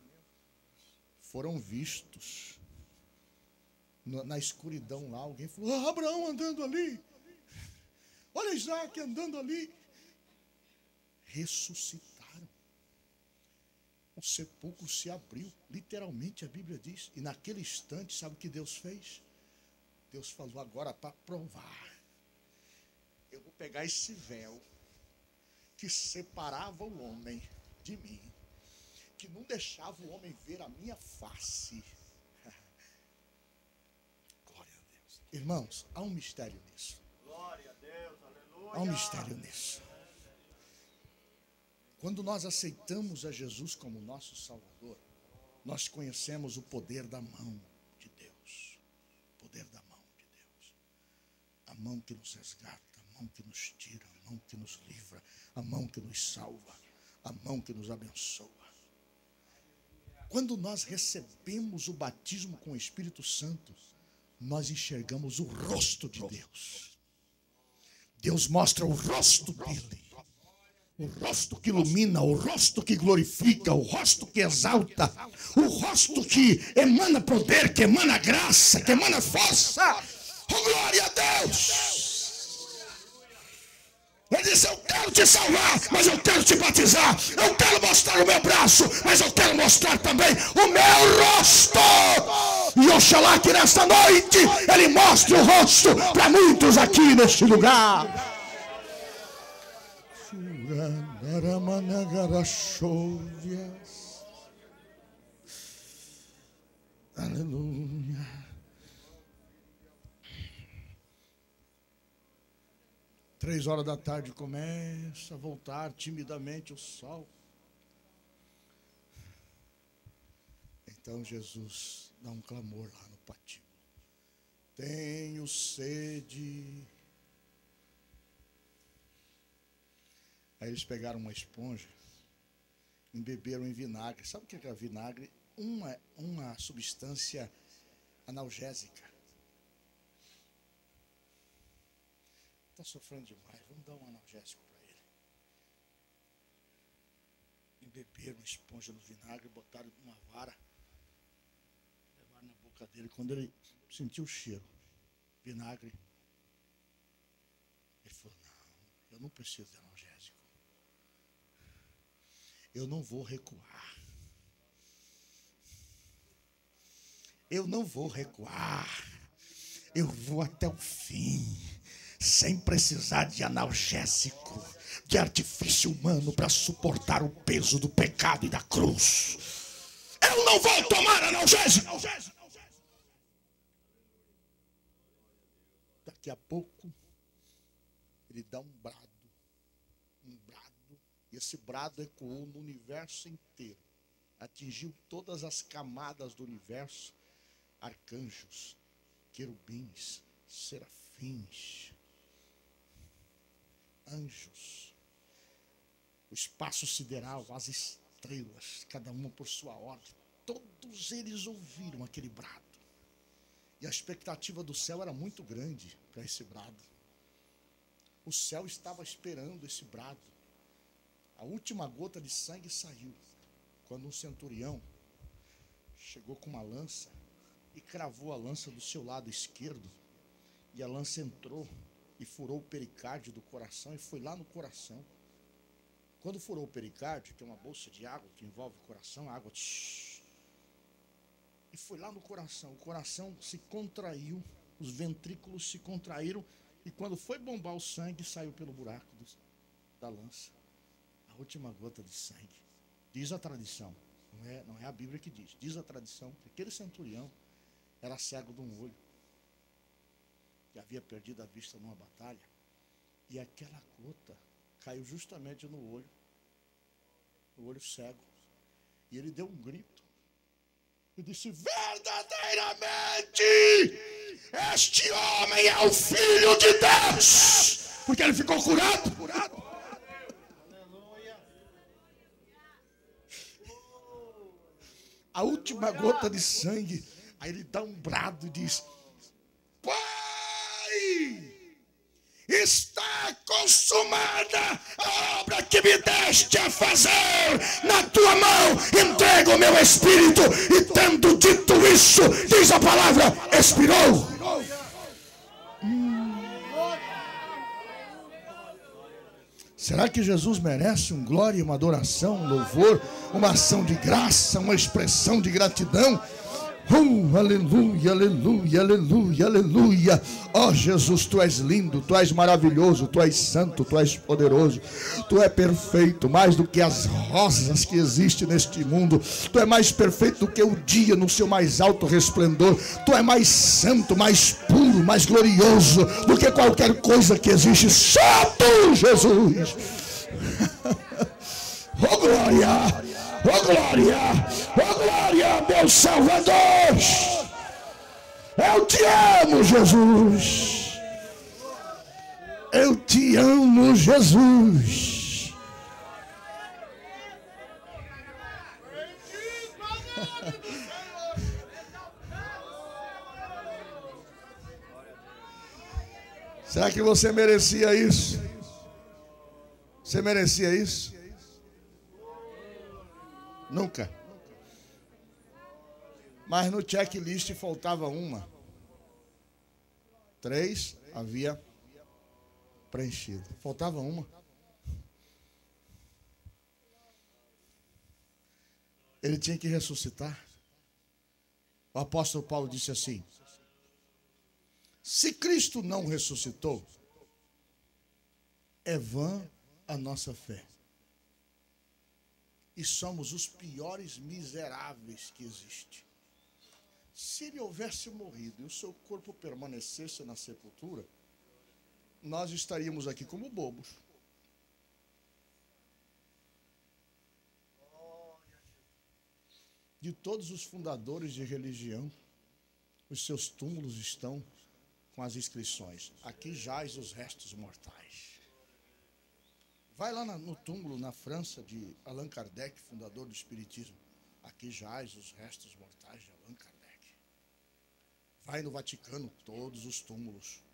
foram vistos na escuridão lá. Alguém falou: Abraão andando ali, olha Isaac andando ali. Ressuscitaram. O sepulcro se abriu, literalmente a Bíblia diz. E naquele instante, sabe o que Deus fez? Deus falou: agora, para provar, eu vou pegar esse véu que separava o homem de mim, que não deixava o homem ver a minha face. Glória a Deus. Irmãos, há um mistério nisso. Glória a Deus, aleluia. Há um mistério nisso. Quando nós aceitamos a Jesus como nosso Salvador, nós conhecemos o poder da mão de Deus. O poder da mão de Deus. A mão que nos resgata, a mão que nos tira, a mão que nos livra, a mão que nos salva, a mão que nos abençoa. Quando nós recebemos o batismo com o Espírito Santo, nós enxergamos o rosto de Deus. Deus mostra o rosto dele. O rosto que ilumina, o rosto que glorifica, o rosto que exalta, o rosto que emana poder, que emana graça, que emana força. Oh, glória a Deus! Ele disse: eu quero te salvar, mas eu quero te batizar. Eu quero mostrar o meu braço, mas eu quero mostrar também o meu rosto. E oxalá que nesta noite ele mostre o rosto para muitos aqui neste lugar. Aleluia. Três horas da tarde começa a voltar timidamente o sol. Então Jesus dá um clamor lá no patíbulo: tenho sede. Aí eles pegaram uma esponja, embeberam em vinagre. Sabe o que é vinagre? Uma substância analgésica. Está sofrendo demais, vamos dar um analgésico para ele. Embeberam a esponja no vinagre, botaram numa vara, levaram na boca dele. Quando ele sentiu o cheiro, vinagre, ele falou: não, eu não preciso de analgésico. Eu não vou recuar. Eu não vou recuar. Eu vou até o fim, sem precisar de analgésico, de artifício humano para suportar o peso do pecado e da cruz. Eu não vou tomar analgésico. Daqui a pouco, ele dá um brado. E esse brado ecoou no universo inteiro. Atingiu todas as camadas do universo. Arcanjos, querubins, serafins, anjos, o espaço sideral, as estrelas, cada uma por sua ordem. Todos eles ouviram aquele brado. E a expectativa do céu era muito grande para esse brado. O céu estava esperando esse brado. A última gota de sangue saiu quando um centurião chegou com uma lança e cravou a lança do seu lado esquerdo, e a lança entrou e furou o pericárdio do coração e foi lá no coração. Quando furou o pericárdio, que é uma bolsa de água que envolve o coração, a água e foi lá no coração. O coração se contraiu, os ventrículos se contraíram, e quando foi bombar o sangue, saiu pelo buraco da lança. A última gota de sangue. Diz a tradição, não é a Bíblia que diz. Diz a tradição que aquele centurião era cego de um olho, que havia perdido a vista numa batalha, e aquela gota caiu justamente no olho cego. E ele deu um grito. E disse: verdadeiramente, este homem é o Filho de Deus. Porque ele ficou curado. A última gota de sangue. Aí ele dá um brado e diz: Pai, está consumada a obra que me deste a fazer. Na tua mão entrego o meu espírito. E tendo dito isso, diz a palavra, expirou. Será que Jesus merece um glória, uma adoração, um louvor, uma ação de graça, uma expressão de gratidão? Aleluia, aleluia, aleluia, aleluia. Ó Jesus, tu és lindo, tu és maravilhoso, tu és santo, tu és poderoso, tu és perfeito, mais do que as rosas que existem neste mundo. Tu és mais perfeito do que o dia no seu mais alto resplendor. Tu és mais santo, mais puro, mais glorioso do que qualquer coisa que existe. Só tu, Jesus. Oh glória! Oh glória, oh glória, meu Salvador. Eu te amo, Jesus. Eu te amo, Jesus. Será que você merecia isso? Você merecia isso? Nunca. Mas no checklist faltava uma. 3 havia preenchido. Faltava uma. Ele tinha que ressuscitar. O apóstolo Paulo disse assim: se Cristo não ressuscitou, é vã a nossa fé. E somos os piores miseráveis que existem. Se ele houvesse morrido e o seu corpo permanecesse na sepultura, nós estaríamos aqui como bobos. De todos os fundadores de religião, os seus túmulos estão com as inscrições: aqui jaz os restos mortais. Vai lá no túmulo na França de Allan Kardec, fundador do Espiritismo. Aqui jaz os restos mortais de Allan Kardec. Vai no Vaticano, todos os túmulos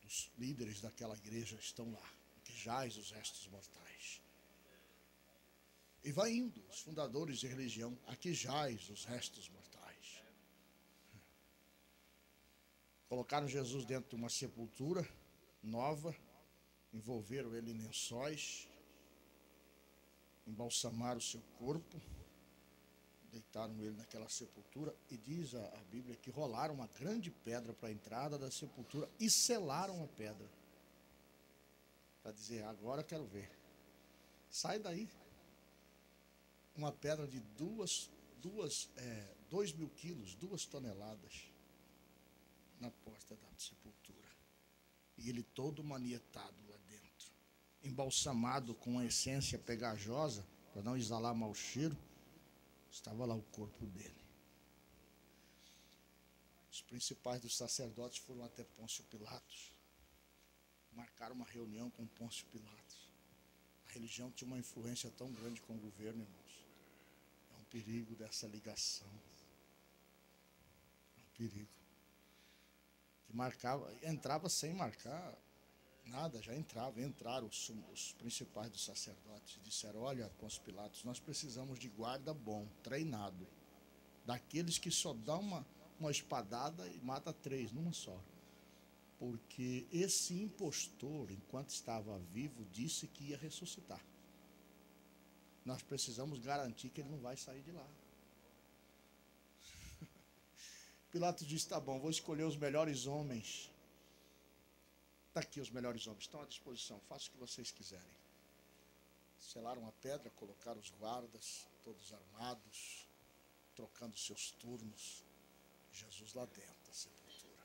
dos líderes daquela igreja estão lá. Aqui jaz os restos mortais. E vai indo, os fundadores de religião. Aqui jaz os restos mortais. Colocaram Jesus dentro de uma sepultura nova. Envolveram ele em lençóis, embalsamaram o seu corpo, deitaram ele naquela sepultura, e diz a Bíblia que rolaram uma grande pedra para a entrada da sepultura e selaram a pedra. Para dizer: agora eu quero ver. Sai daí. Uma pedra de 2.000 quilos, 2 toneladas, na porta da sepultura. E ele todo manietado lá dentro, embalsamado com uma essência pegajosa, para não exalar mau cheiro, estava lá o corpo dele. Os principais dos sacerdotes foram até Pôncio Pilatos, marcaram uma reunião com Pôncio Pilatos. A religião tinha uma influência tão grande com o governo, irmãos. É um perigo dessa ligação. É um perigo. Marcava, entrava sem marcar nada, já entraram os principais dos sacerdotes e disseram: olha, Pôncio Pilatos, nós precisamos de guarda bom, treinado, daqueles que só dão uma espadada e mata 3 numa só, porque esse impostor, enquanto estava vivo, disse que ia ressuscitar. Nós precisamos garantir que ele não vai sair de lá. Pilatos disse: tá bom, vou escolher os melhores homens. Está aqui os melhores homens, estão à disposição, façam o que vocês quiserem. Selaram a pedra, colocaram os guardas, todos armados, trocando seus turnos. Jesus lá dentro da sepultura.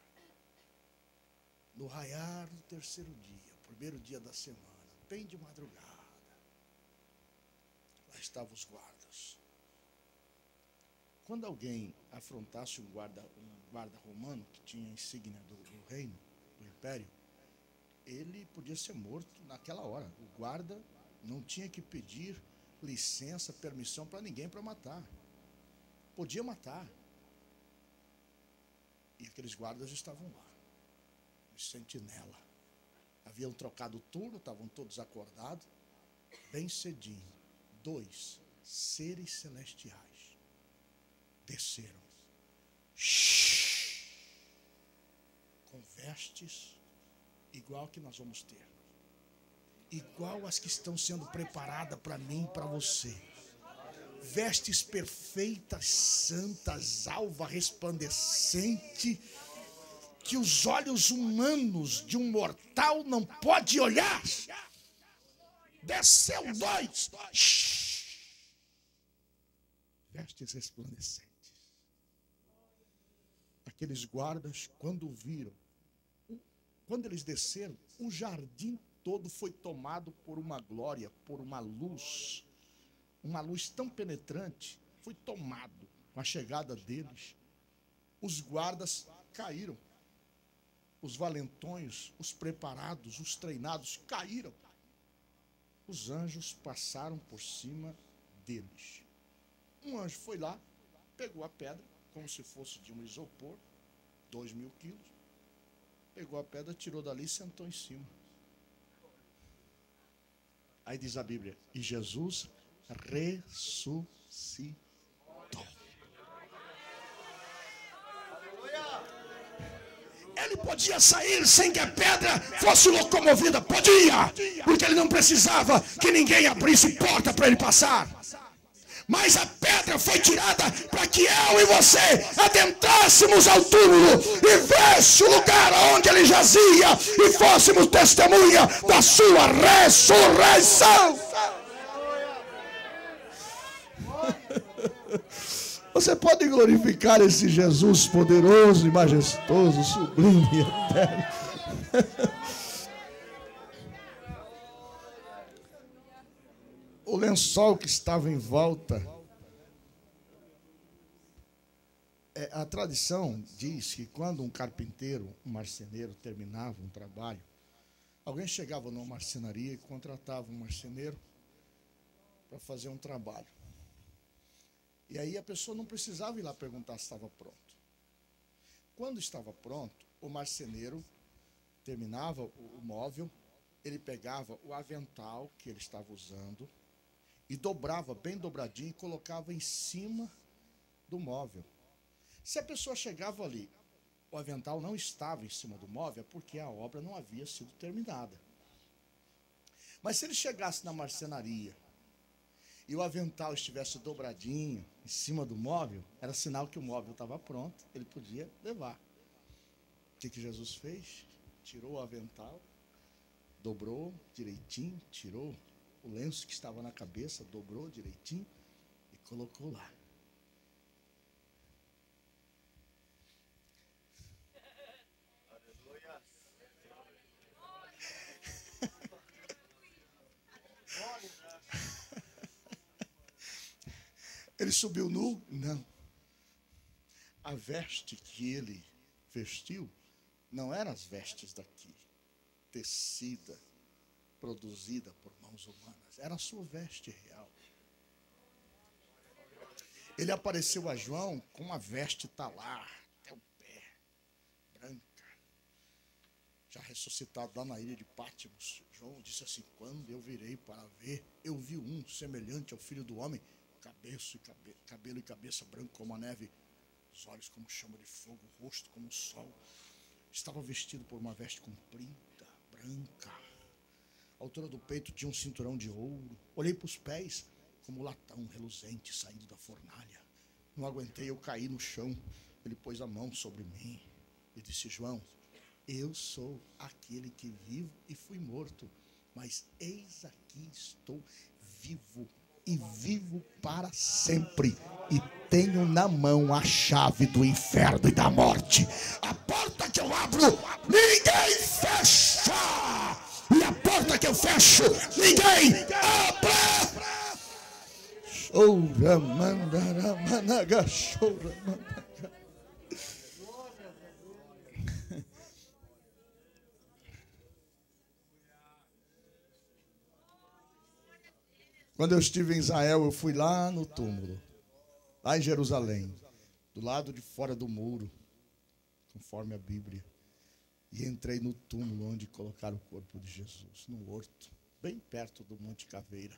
No raiar do 3º dia, primeiro dia da semana, bem de madrugada, lá estavam os guardas. quando alguém afrontasse um guarda romano, que tinha a insígnia do reino, do império, ele podia ser morto naquela hora. O guarda não tinha que pedir licença, permissão para ninguém para matar. Podia matar. E aqueles guardas estavam lá, os sentinela. Haviam trocado o turno, estavam todos acordados. Bem cedinho, 2 seres celestiais desceram, com vestes igual que nós vamos ter, igual as que estão sendo preparadas para mim e para você. Vestes perfeitas, santas, alva resplandecente, que os olhos humanos de um mortal não pode olhar. Desceu 2. Vestes resplandecentes. Aqueles guardas, quando viram, quando eles desceram, o jardim todo foi tomado por uma glória, por uma luz tão penetrante, foi tomado com a chegada deles. Os guardas caíram, os valentões, os preparados, os treinados caíram. Os anjos passaram por cima deles. Um anjo foi lá, pegou a pedra, como se fosse de um isopor, 2.000 quilos, pegou a pedra, tirou dali e sentou em cima. Aí diz a Bíblia, e Jesus ressuscitou. Ele podia sair sem que a pedra fosse locomovida, podia, porque ele não precisava que ninguém abrisse porta para ele passar. Mas a pedra foi tirada para que eu e você adentrássemos ao túmulo e vesse o lugar onde ele jazia e fôssemos testemunha da sua ressurreição. Você pode glorificar esse Jesus poderoso e majestoso, sublime e eterno. O lençol que estava em volta. A tradição diz que quando um carpinteiro, um marceneiro, terminava um trabalho, alguém chegava numa marcenaria e contratava um marceneiro para fazer um trabalho. E aí a pessoa não precisava ir lá perguntar se estava pronto. Quando estava pronto, o marceneiro terminava o móvel, ele pegava o avental que ele estava usando e dobrava bem dobradinho e colocava em cima do móvel. Se a pessoa chegava ali, o avental não estava em cima do móvel, é porque a obra não havia sido terminada. Mas se ele chegasse na marcenaria e o avental estivesse dobradinho em cima do móvel, era sinal que o móvel estava pronto, ele podia levar. O que Jesus fez? Tirou o avental, dobrou direitinho, tirou o lenço que estava na cabeça, dobrou direitinho e colocou lá. Aleluia. Ele subiu nu? Não. A veste que ele vestiu não eram as vestes daqui, tecida, produzida por mãos humanas. Era a sua veste real. Ele apareceu a João com uma veste talar, até o pé, branca. Já ressuscitado lá na ilha de Pátimos, João disse assim, quando eu virei para ver, eu vi um semelhante ao Filho do Homem, cabelo e cabeça branco como a neve, os olhos como chama de fogo, o rosto como o sol. Estava vestido por uma veste comprida, branca. A altura do peito tinha um cinturão de ouro. Olhei para os pés como latão reluzente saindo da fornalha. Não aguentei, eu caí no chão. Ele pôs a mão sobre mim e disse, João, eu sou aquele que vivo e fui morto, mas eis aqui estou vivo e vivo para sempre, e tenho na mão a chave do inferno e da morte. A porta que eu abro, ninguém fecha, e a porta que eu fecho, ninguém abre. Oh, Ramandaramanagashoura. Quando eu estive em Israel, eu fui lá no túmulo, lá em Jerusalém, do lado de fora do muro, conforme a Bíblia. E entrei no túmulo onde colocaram o corpo de Jesus, no horto, bem perto do Monte Caveira.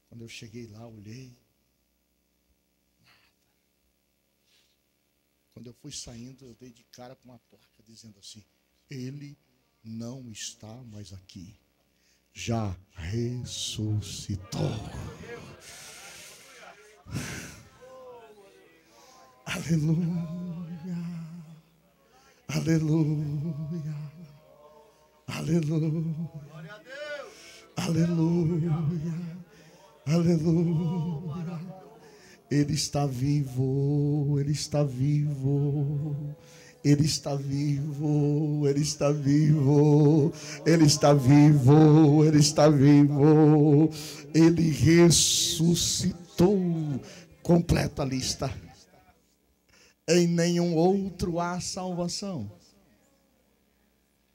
Quando eu cheguei lá, olhei. Nada. Quando eu fui saindo, eu dei de cara com uma placa dizendo assim: ele não está mais aqui. Já ressuscitou. Aleluia. Aleluia. Aleluia. Aleluia. Aleluia. Ele está vivo, Ele está vivo. Ele está vivo, Ele está vivo, Ele está vivo, Ele está vivo. Ele ressuscitou. Completa a lista. Em nenhum outro há salvação.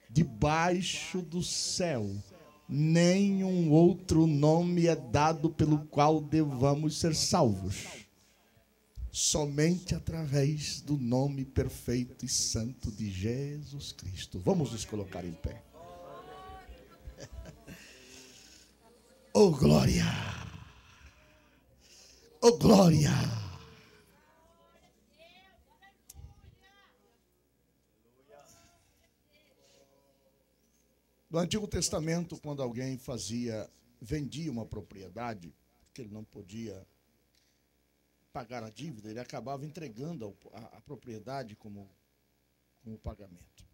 Debaixo do céu, nenhum outro nome é dado pelo qual devamos ser salvos. Somente através do nome perfeito e santo de Jesus Cristo. Vamos nos colocar em pé. Oh, glória! Oh, glória! No Antigo Testamento, quando alguém vendia uma propriedade, que ele não podia pagar a dívida, ele acabava entregando a propriedade como pagamento.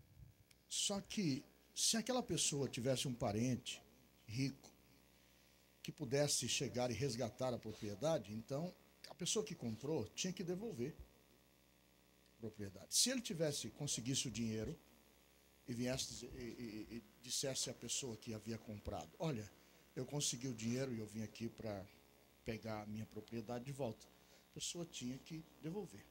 Só que, se aquela pessoa tivesse um parente rico que pudesse chegar e resgatar a propriedade, então a pessoa que comprou tinha que devolver a propriedade. Se ele conseguisse o dinheiro e viesse e dissesse à pessoa que havia comprado: olha, eu consegui o dinheiro e eu vim aqui para pegar a minha propriedade de volta, a pessoa tinha que devolver.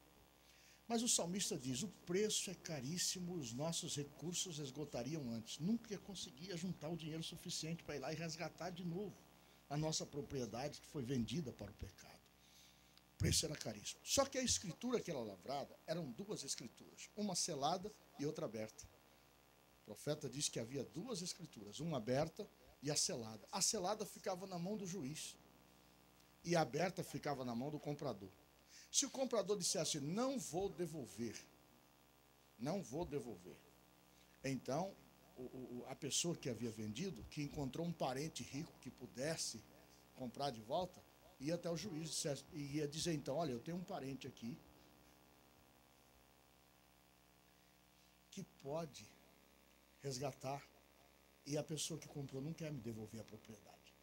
Mas o salmista diz: o preço é caríssimo, os nossos recursos esgotariam antes. Nunca ia conseguir juntar o dinheiro suficiente para ir lá e resgatar de novo a nossa propriedade que foi vendida para o pecado. O preço era caríssimo. Só que a escritura que era lavrada eram duas escrituras, uma selada e outra aberta. O profeta disse que havia duas escrituras, uma aberta e a selada. A selada ficava na mão do juiz e a aberta ficava na mão do comprador. Se o comprador dissesse: não vou devolver, então a pessoa que havia vendido, que encontrou um parente rico que pudesse comprar de volta, ia até o juiz e ia dizer: então, olha, eu tenho um parente aqui que pode resgatar, e a pessoa que comprou não quer me devolver a propriedade.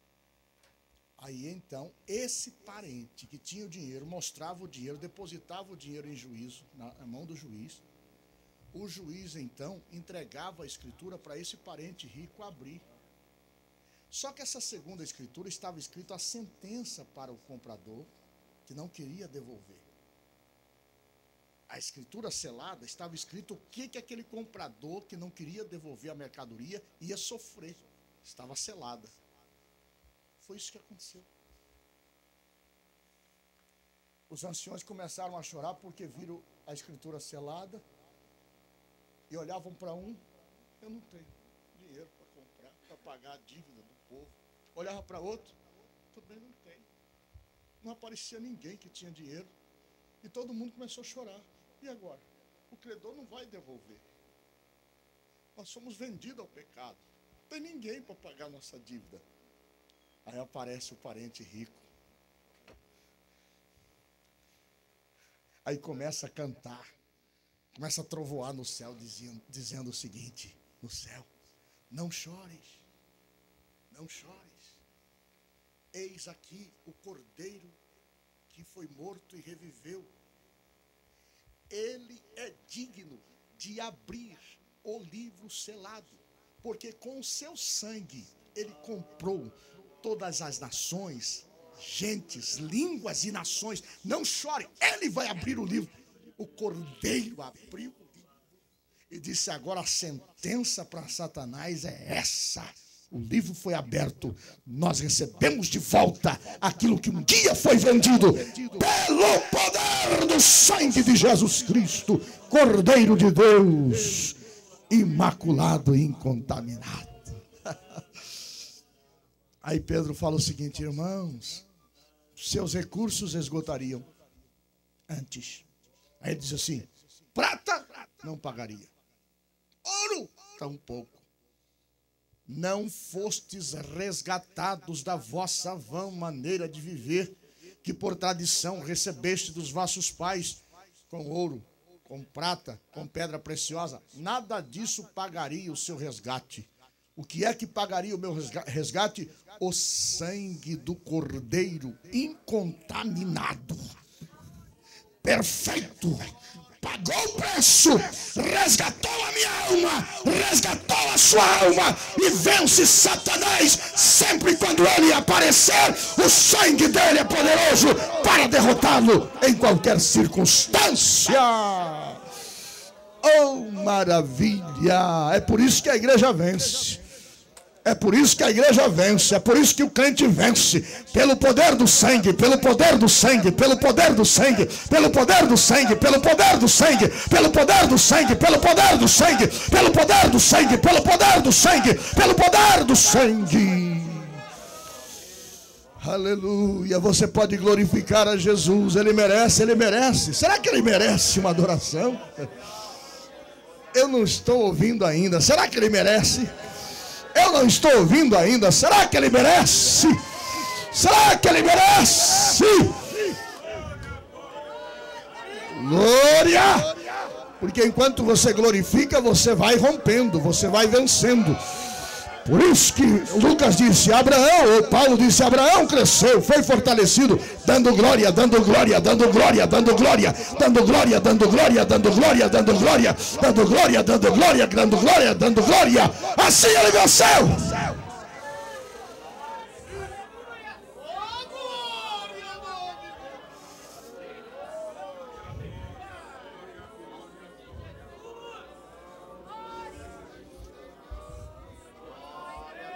Aí então, esse parente que tinha o dinheiro, mostrava o dinheiro, depositava o dinheiro em juízo, na mão do juiz. O juiz então entregava a escritura para esse parente rico abrir. Só que essa segunda escritura estava escrita a sentença para o comprador, que não queria devolver. A escritura selada estava escrito o que aquele comprador que não queria devolver a mercadoria ia sofrer. Estava selada. Foi isso que aconteceu. Os anciões começaram a chorar porque viram a escritura selada e olhavam para um: eu não tenho dinheiro para comprar, para pagar a dívida do povo. Olhava para outro: também não tem. Não aparecia ninguém que tinha dinheiro. E todo mundo começou a chorar. E agora? O credor não vai devolver. Nós somos vendidos ao pecado. Não tem ninguém para pagar nossa dívida. Aí aparece o parente rico. Aí começa a cantar. Começa a trovoar no céu, dizendo o seguinte: no céu: não chores, não chores. Eis aqui o cordeiro que foi morto e reviveu. Ele é digno de abrir o livro selado, porque com o seu sangue ele comprou todas as nações, gentes, línguas e nações. Não chore, ele vai abrir o livro. O cordeiro abriu e disse: agora a sentença para Satanás é essa. O livro foi aberto, nós recebemos de volta aquilo que um dia foi vendido pelo poder do sangue de Jesus Cristo, Cordeiro de Deus, imaculado e incontaminado. Aí Pedro fala o seguinte: irmãos, seus recursos esgotariam antes. Aí ele diz assim: prata não pagaria, ouro tão pouco. Não fostes resgatados da vossa vã maneira de viver, que por tradição recebeste dos vossos pais, com ouro, com prata, com pedra preciosa. Nada disso pagaria o seu resgate. O que é que pagaria o meu resgate? O sangue do Cordeiro incontaminado, perfeito. Pagou o preço, resgatou a minha alma, resgatou a sua alma e vence Satanás. Sempre quando ele aparecer, o sangue dele é poderoso para derrotá-lo em qualquer circunstância. Oh, maravilha! É por isso que a igreja vence. É por isso que a igreja vence, é por isso que o crente vence, pelo poder do sangue, pelo poder do sangue, pelo poder do sangue, pelo poder do sangue, pelo poder do sangue, pelo poder do sangue, pelo poder do sangue, pelo poder do sangue, pelo poder do sangue, pelo poder do sangue. Aleluia, você pode glorificar a Jesus, ele merece, ele merece. Será que ele merece uma adoração? Eu não estou ouvindo ainda, será que ele merece? Eu não estou ouvindo ainda. Será que ele merece? Será que ele merece? Glória! Porque enquanto você glorifica, você vai rompendo, você vai vencendo. Por isso que Lucas disse: Abraão, ou Paulo disse, Abraão cresceu, foi fortalecido, dando glória, dando glória, dando glória, dando glória, dando glória, dando glória, dando glória, dando glória, dando glória, dando glória, dando glória, dando glória. Assim ele venceu.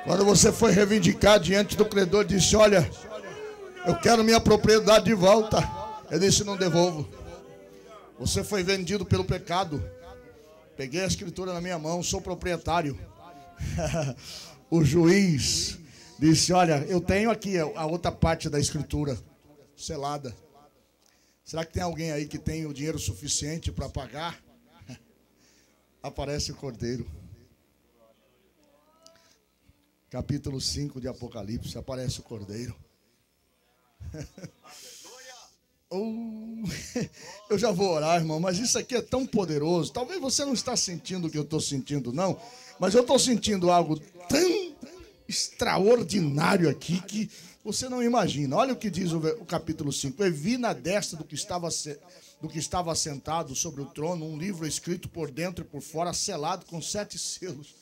Quando você foi reivindicar diante do credor, disse: olha, eu quero minha propriedade de volta. Ele disse: não devolvo. Você foi vendido pelo pecado. Peguei a escritura na minha mão, sou proprietário. O juiz disse: olha, eu tenho aqui a outra parte da escritura selada. Será que tem alguém aí que tem o dinheiro suficiente para pagar? Aparece o Cordeiro. Capítulo 5 de Apocalipse, aparece o Cordeiro. Eu já vou orar, irmão, mas isso aqui é tão poderoso. Talvez você não está sentindo o que eu estou sentindo, não. Mas eu estou sentindo algo tão extraordinário aqui que você não imagina. Olha o que diz o capítulo 5. E vi na destra do que estava sentado sobre o trono um livro escrito por dentro e por fora, selado com 7 selos.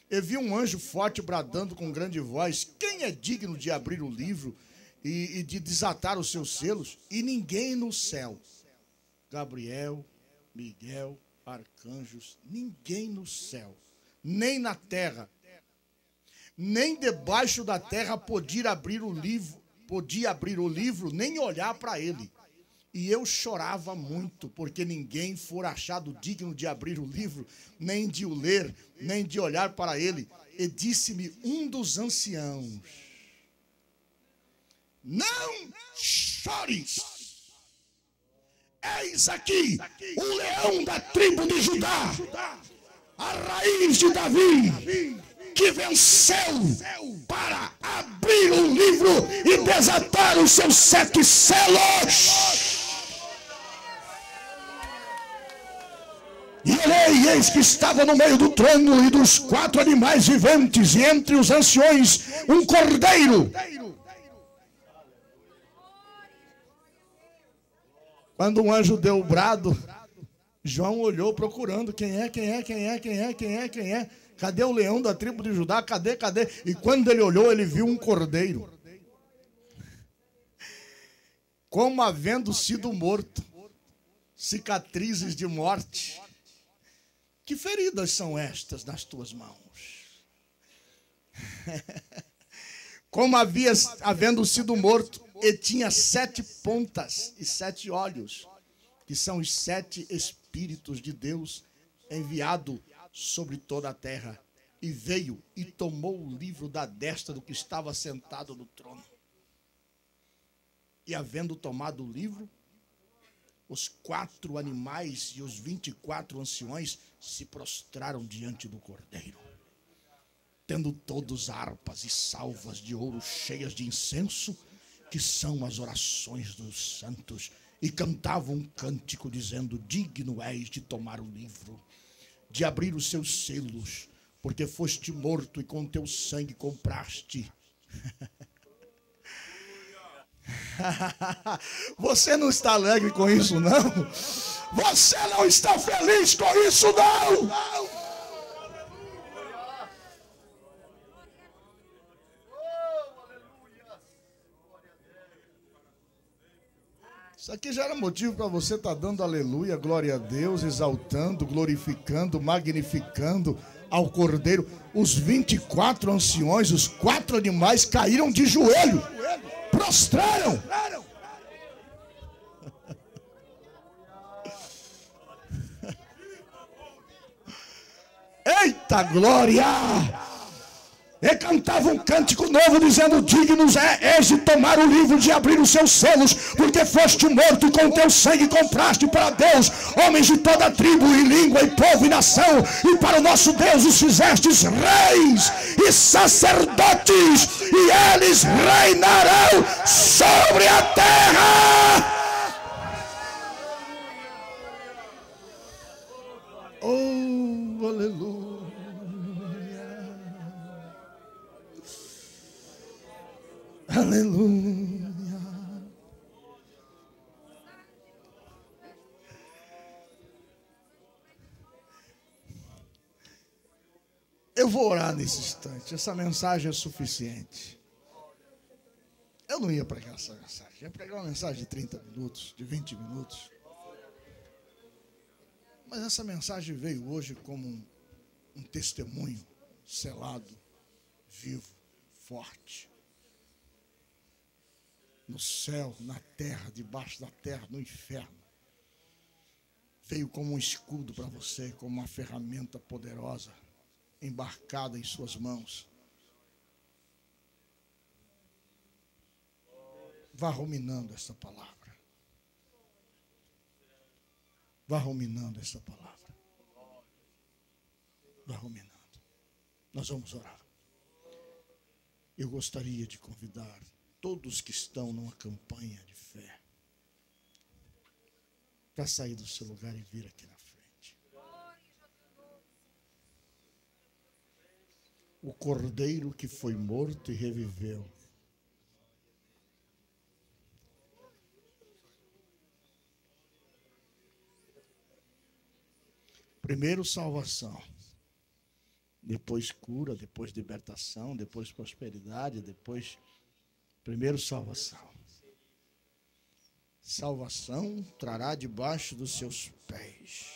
E vi um anjo forte bradando com grande voz: quem é digno de abrir o livro e de desatar os seus selos? E ninguém no céu, Gabriel, Miguel, arcanjos, ninguém no céu, nem na terra, nem debaixo da terra podia abrir o livro, nem olhar para ele. E eu chorava muito, porque ninguém fora achado digno de abrir o livro, nem de o ler, nem de olhar para ele. E disse-me um dos anciãos: não chores. Eis aqui o leão da tribo de Judá, a raiz de Davi, que venceu para abrir o livro e desatar os seus 7 selos. E olhei, e eis que estava no meio do trono e dos 4 animais viventes, e entre os anciões um cordeiro. Quando um anjo deu o brado, João olhou procurando: quem é? Cadê o leão da tribo de Judá? Cadê? E quando ele olhou, ele viu um cordeiro. como havendo sido morto, cicatrizes de morte. Que feridas são estas nas tuas mãos? Como havendo sido morto, e tinha 7 pontas e 7 olhos, que são os 7 Espíritos de Deus enviado sobre toda a terra. E veio e tomou o livro da destra do que estava sentado no trono. E havendo tomado o livro, os 4 animais e os 24 anciões se prostraram diante do Cordeiro, tendo todos harpas e salvas de ouro cheias de incenso, que são as orações dos santos, e cantavam um cântico dizendo: digno és de tomar o livro, de abrir os seus selos, porque foste morto e com teu sangue compraste. Você não está alegre com isso, não? Você não está feliz com isso, não? Isso aqui já era motivo para você estar dando aleluia, glória a Deus, exaltando, glorificando, magnificando ao Cordeiro. Os 24 anciões, os 4 animais caíram de joelho, prostraram. Eita glória! E cantava um cântico novo dizendo: dignos és de tomar o livro, de abrir os seus selos, porque foste morto e com teu sangue compraste para Deus homens de toda tribo e língua e povo e nação, e para o nosso Deus os fizestes reis e sacerdotes, e eles reinarão sobre a terra. Oh, aleluia. Aleluia. Eu vou orar nesse instante. Essa mensagem é suficiente. Eu não ia pregar essa mensagem. Eu ia pregar uma mensagem de 30 minutos, de 20 minutos. Mas essa mensagem veio hoje como um testemunho selado, vivo, forte. No céu, na terra, debaixo da terra, no inferno. Veio como um escudo para você, como uma ferramenta poderosa, embarcada em suas mãos. Vá ruminando essa palavra. Vá ruminando essa palavra. Vá ruminando. Nós vamos orar. Eu gostaria de convidar todos que estão numa campanha de fé para sair do seu lugar e vir aqui na frente. O Cordeiro que foi morto e reviveu. Primeiro salvação, depois cura, depois libertação, depois prosperidade, depois primeiro salvação. Salvação trará debaixo dos seus pés.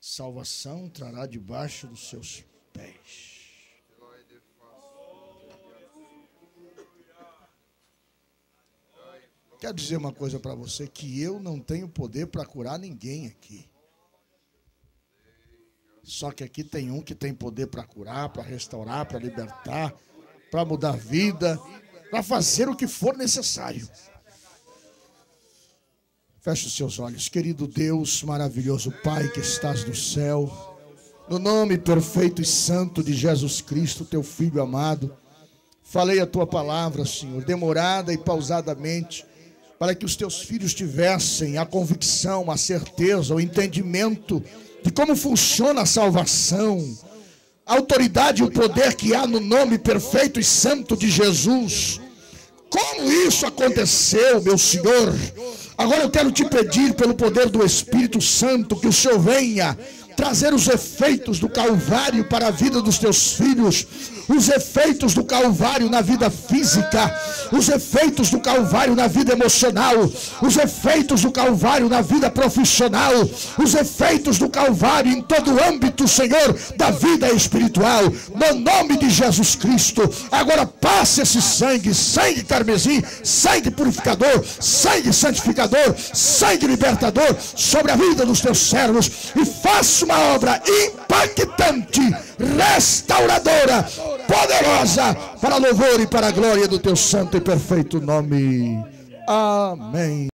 Salvação trará debaixo dos seus pés. Quero dizer uma coisa para você, que eu não tenho poder para curar ninguém aqui. Só que aqui tem um que tem poder para curar, para restaurar, para libertar, para mudar a vida, para fazer o que for necessário. Feche os seus olhos. Querido Deus, maravilhoso Pai que estás no céu, no nome perfeito e santo de Jesus Cristo, teu Filho amado, falei a tua palavra, Senhor, demorada e pausadamente, para que os teus filhos tivessem a convicção, a certeza, o entendimento de como funciona a salvação, a autoridade e o poder que há no nome perfeito e santo de Jesus. Como isso aconteceu, meu Senhor? Agora eu quero te pedir, pelo poder do Espírito Santo, que o Senhor venha trazer os efeitos do Calvário para a vida dos teus filhos, os efeitos do Calvário na vida física, os efeitos do Calvário na vida emocional, os efeitos do Calvário na vida profissional, os efeitos do Calvário em todo o âmbito, Senhor, da vida espiritual, no nome de Jesus Cristo. Agora passe esse sangue, sangue carmesim, sangue purificador, sangue santificador, sangue libertador sobre a vida dos teus servos, e faça uma obra impactante, restauradora, poderosa, para louvor e para a glória do teu santo e perfeito nome. Amém.